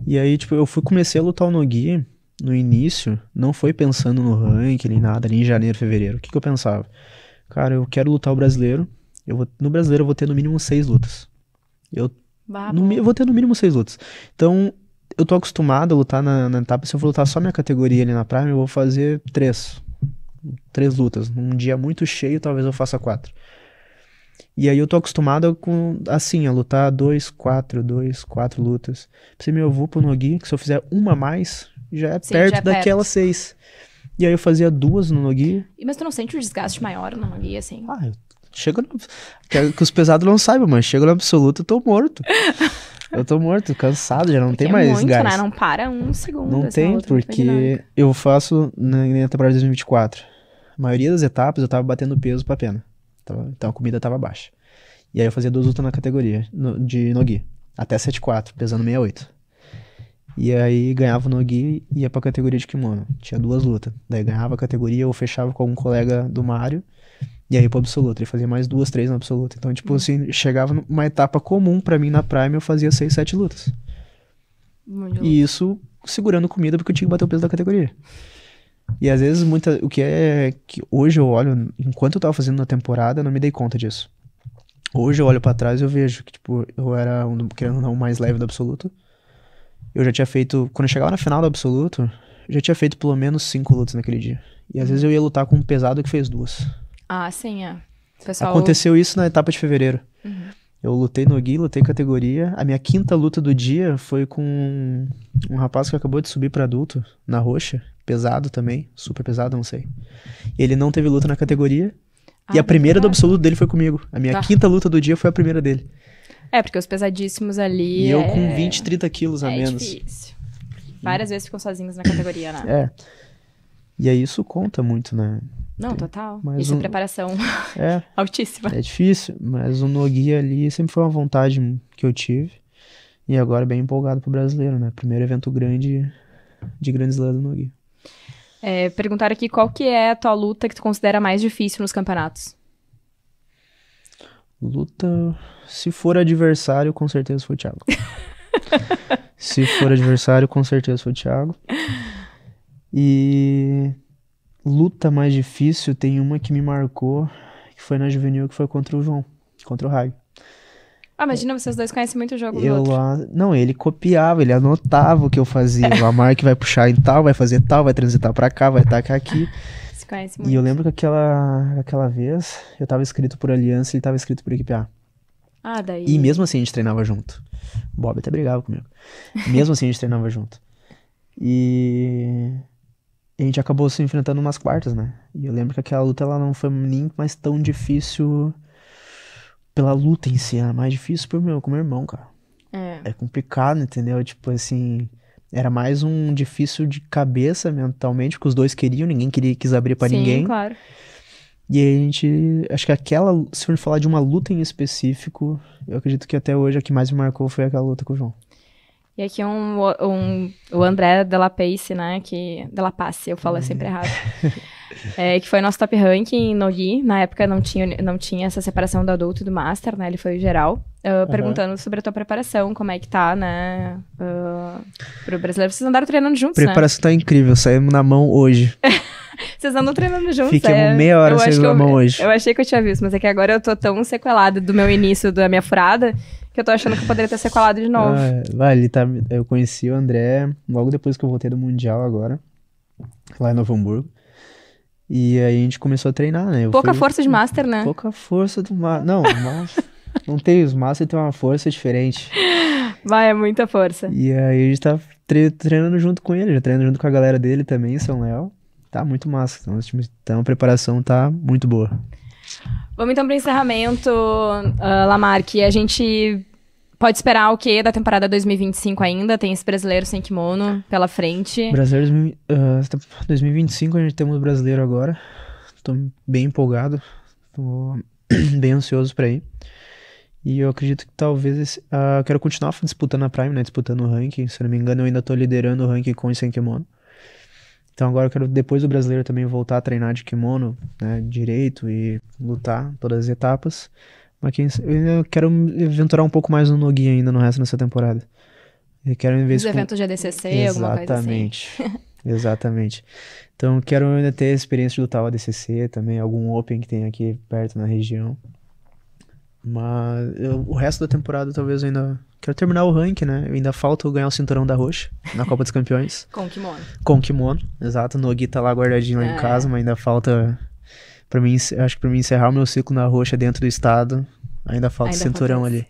E aí, tipo, comecei a lutar o Nogi no início, não foi pensando no ranking nem nada, ali em janeiro, fevereiro. O que eu pensava? Cara, eu quero lutar o brasileiro, no brasileiro eu vou ter no mínimo 6 lutas. Eu vou ter no mínimo 6 lutas. Então, eu tô acostumado a lutar na etapa, se eu for lutar só minha categoria ali na Prime, eu vou fazer 3 lutas. Num dia muito cheio, talvez eu faça 4. E aí eu tô acostumado a lutar 2, 4 lutas. Eu vou pro Nogi, que se eu fizer uma a mais, já é perto daquelas 6. E aí eu fazia 2 no Nogi. Mas tu não sente um desgaste maior no Nogi, assim? Que os pesados não saibam, mas chego no absoluto, eu tô morto. Eu tô morto, cansado, já não tem mais muito, gás. Né? Não para um segundo. Não tem, porque eu faço na temporada de 2024. A maioria das etapas eu tava batendo peso pra pena. Então a comida tava baixa. E aí eu fazia 2 lutas na categoria de Nogi. Até 7,4, pesando 68. E aí ganhava o Nogi e ia pra categoria de kimono. Tinha 2 lutas. Daí ganhava a categoria, eu fechava com algum colega do Mário. E aí pro absoluto. Ele fazia mais 2, 3 no absoluto. Então, tipo assim, chegava numa etapa comum pra mim na Prime, eu fazia 6, 7 lutas. E isso segurando comida porque eu tinha que bater o peso da categoria. E às vezes, o que hoje eu olho, enquanto eu tava fazendo na temporada, eu não me dei conta disso. Hoje eu olho pra trás e eu vejo que, tipo, eu era, querendo ou não, o mais leve do absoluto. Eu já tinha feito, quando eu chegava na final do absoluto, eu já tinha feito pelo menos 5 lutas naquele dia. E às vezes eu ia lutar com um pesado que fez 2. Ah, sim, é. Pessoal... Aconteceu isso na etapa de fevereiro. Eu lutei Nogi, lutei categoria. A minha 5ª luta do dia foi com um rapaz que acabou de subir pra adulto, na roxa. Pesado também, super pesado, não sei. Ele não teve luta na categoria. E a primeira do absoluto dele foi comigo. A minha 5ª luta do dia foi a primeira dele. Porque os pesadíssimos ali... E eu com 20, 30 quilos a menos. É difícil. Várias vezes ficam sozinhos na categoria, né? E aí isso conta muito, né? Não, total. Isso é preparação altíssima. É difícil, mas o Nogi ali sempre foi uma vontade que eu tive. E agora bem empolgado pro brasileiro, né? Primeiro evento grande de Grand Slam do Nogi. Perguntaram aqui qual que é a tua luta que tu considera mais difícil nos campeonatos? Luta... Se for adversário, com certeza foi o Thiago. Se for adversário, com certeza foi o Thiago. E... luta mais difícil, tem uma que me marcou, que foi na juvenil, que foi contra o João, contra o Rai. Imagina, vocês dois conhecem muito o jogo do outro. Não, ele copiava, ele anotava o que eu fazia. O Mark vai puxar em tal, vai fazer tal, vai transitar pra cá, vai tacar aqui. Se conhece muito. E eu lembro que aquela vez, eu tava escrito por Aliança e ele tava escrito por Equipe A. Daí... E mesmo assim a gente treinava junto. O Bob até brigava comigo. Mesmo assim a gente treinava junto. E a gente acabou se enfrentando umas quartas, né? E eu lembro que aquela luta ela não foi nem mais tão difícil pela luta em si, era mais difícil com meu irmão, cara. É complicado, entendeu? Tipo assim, era mais um difícil de cabeça mentalmente, porque os dois queriam, ninguém quis abrir pra ninguém. Sim, claro. E aí a gente, acho que se for falar de uma luta em específico, eu acredito que até hoje a que mais me marcou foi aquela luta com o João. E aqui o André Della Pace, né, Della Pace, eu falo sempre errado, que foi nosso top ranking no Nogi. Na época não tinha essa separação do adulto e do master, né, ele foi o geral, perguntando sobre a tua preparação, como é que tá, né, pro brasileiro. Vocês andaram treinando juntos, preparação tá incrível, saímos na mão hoje. Vocês andam treinando juntos. Fiquemos meia hora sem na mão hoje. Eu achei que eu tinha visto, mas é que agora eu tô tão sequelada do meu início, da minha furada, que eu tô achando que eu poderia ter sequelado de novo. Eu conheci o André logo depois que eu voltei do Mundial agora, lá em Novo Hamburgo. E aí a gente começou a treinar, né? Pouca força de master, né? Pouca força do master. Não, não tem os master, tem uma força diferente. É muita força. E aí a gente tá treinando junto com ele, já treinando junto com a galera dele também, em São Léo. Tá muito massa. Então a preparação tá muito boa. Vamos então para o encerramento, Lamarque. A gente pode esperar o quê da temporada 2025 ainda? Tem esse brasileiro sem kimono pela frente. Brasileiro 2025 a gente temos brasileiro agora. Tô bem empolgado. Tô bem ansioso pra ir. E eu acredito que talvez... quero continuar disputando a Prime, né? Disputando o ranking. Se eu não me engano, eu ainda tô liderando o ranking com e sem kimono. Então agora eu quero, depois do brasileiro, também voltar a treinar de kimono, né? Direito e lutar todas as etapas. Mas eu quero me aventurar um pouco mais no Nogi ainda no resto dessa temporada. Eu quero Os eventos de ADCC, alguma coisa assim. Exatamente. Exatamente. Então, quero ainda ter a experiência de lutar o ADCC também, algum Open que tem aqui perto na região. Mas o resto da temporada talvez eu ainda... Quero terminar o ranking, né? Ainda falta eu ganhar o cinturão da roxa na Copa dos Campeões. Com kimono. Com kimono, exato. O Nogi tá lá guardadinho lá em casa, mas ainda falta... Pra mim, acho que pra mim encerrar o meu ciclo na roxa dentro do estado, ainda falta o cinturão ali.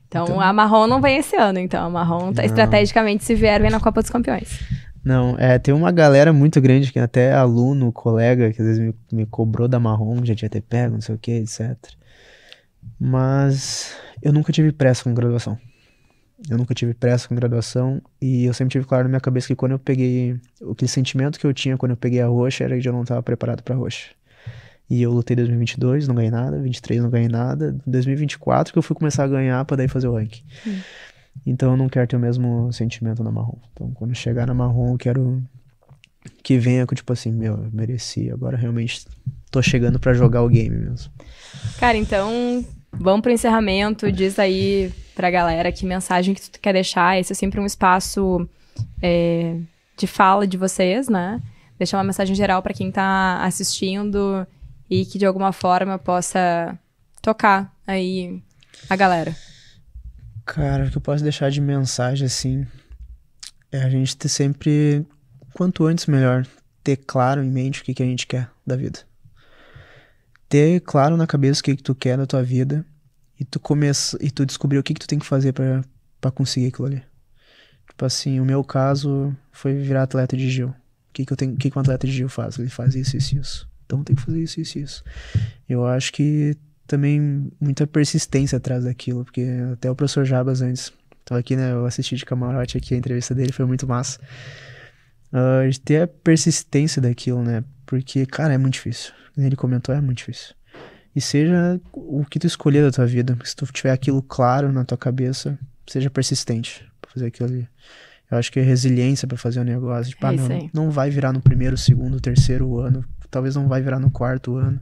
Então a Marrom não vem esse ano, então. A Marrom, estrategicamente, se vier, vem na Copa dos Campeões. Não, tem uma galera muito grande, que até aluno, colega, que às vezes me cobrou da Marrom, já tinha até pego, não sei o que, etc. Mas eu nunca tive pressa com graduação. E eu sempre tive claro na minha cabeça que quando eu peguei... Aquele sentimento que eu tinha quando eu peguei a roxa era que eu não estava preparado pra roxa. E eu lutei em 2022, não ganhei nada, 2023 não ganhei nada, 2024 que eu fui começar a ganhar pra daí fazer o ranking. Então eu não quero ter o mesmo sentimento na Marrom. Então quando eu chegar na Marrom eu quero que venha com tipo assim, eu mereci, agora realmente tô chegando pra jogar o game mesmo. Cara, então vamos pro encerramento, diz aí pra galera que mensagem que tu quer deixar. Esse é sempre um espaço de fala de vocês, né? Deixar uma mensagem geral pra quem tá assistindo e que de alguma forma possa tocar aí a galera. Cara, o que eu posso deixar de mensagem, assim, é a gente ter sempre, quanto antes melhor, ter claro em mente o que a gente quer da vida. Ter claro na cabeça o que tu quer da tua vida e tu descobrir o que tu tem que fazer pra conseguir aquilo ali. Tipo assim, o meu caso foi virar atleta de Jiu. O que um atleta de Jiu faz? Ele faz isso, isso, isso. Então tem que fazer isso, isso, isso. Eu acho que também muita persistência atrás daquilo, porque até o professor Jabas antes, tava aqui, né, eu assisti de camarote aqui a entrevista dele, foi muito massa. De ter a persistência daquilo, né, porque, cara, é muito difícil. Ele comentou, é muito difícil. E seja o que tu escolher da tua vida, se tu tiver aquilo claro na tua cabeça, seja persistente pra fazer aquilo ali. Eu acho que é resiliência pra fazer o negócio. Tipo, não vai virar no primeiro, segundo, terceiro ano. Talvez não vai virar no quarto ano.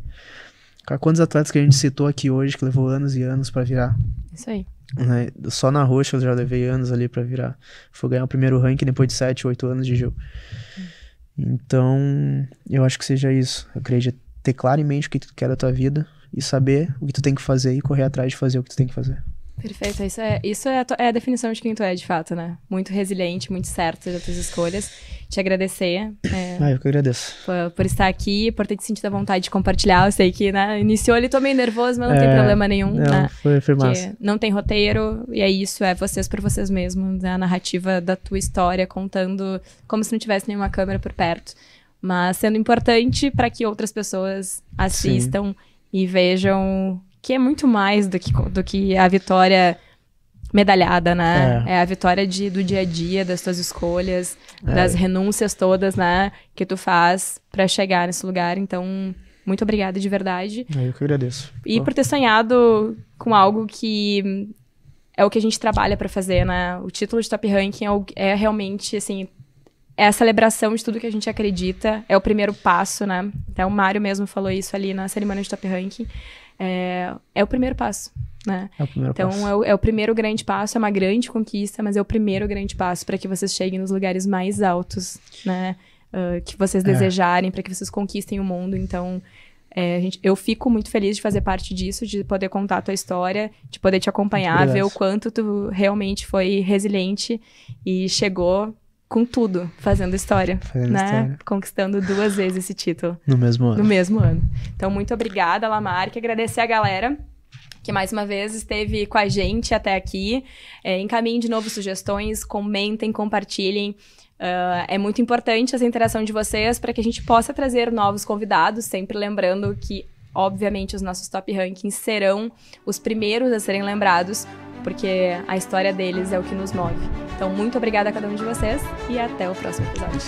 Cara, quantos atletas que a gente citou aqui hoje que levou anos e anos pra virar? Isso aí. Né? Só na roxa eu já levei anos ali pra virar. Foi ganhar o primeiro ranking depois de 7, 8 anos de jogo. Então, eu acho que seja isso. Eu acredito ter claro em mente o que tu quer da tua vida e saber o que tu tem que fazer e correr atrás de fazer o que tu tem que fazer. Perfeito, isso é a definição de quem tu é, de fato, né? Muito resiliente, muito certo das tuas escolhas. Te agradecer. Eu que agradeço. Por estar aqui, por ter te sentido a vontade de compartilhar. Eu sei que, né, iniciou ali, tô meio nervoso, mas não tem problema nenhum, não, né? Foi massa. Não tem roteiro, e é isso, é vocês por vocês mesmos, né? A narrativa da tua história, contando como se não tivesse nenhuma câmera por perto. Mas sendo importante para que outras pessoas assistam e vejam que é muito mais do que a vitória medalhada, né? É a vitória do dia a dia, das tuas escolhas, das renúncias todas, né? Que tu faz pra chegar nesse lugar. Então, muito obrigada de verdade. Eu que agradeço. E por ter sonhado com algo que é o que a gente trabalha pra fazer, né? O título de Top Ranking é realmente, assim, é a celebração de tudo que a gente acredita. É o primeiro passo, né? Até o Mário mesmo falou isso ali na cerimônia de Top Ranking. É o primeiro passo, né? É o primeiro passo. Então, é o primeiro grande passo, é uma grande conquista, mas é o primeiro grande passo para que vocês cheguem nos lugares mais altos, né? Que vocês desejarem, para que vocês conquistem o mundo. Então, eu fico muito feliz de fazer parte disso, de poder contar a tua história, de poder te acompanhar, ver o quanto tu realmente foi resiliente e chegou com tudo, fazendo história, né? Conquistando 2 vezes esse título. No mesmo ano. Então, muito obrigada, Lamarque. Agradecer a galera que mais uma vez esteve com a gente até aqui. Encaminhem de novo sugestões, comentem, compartilhem. É muito importante essa interação de vocês para que a gente possa trazer novos convidados, sempre lembrando que, obviamente, os nossos top rankings serão os primeiros a serem lembrados, porque a história deles é o que nos move. Então, muito obrigada a cada um de vocês e até o próximo episódio.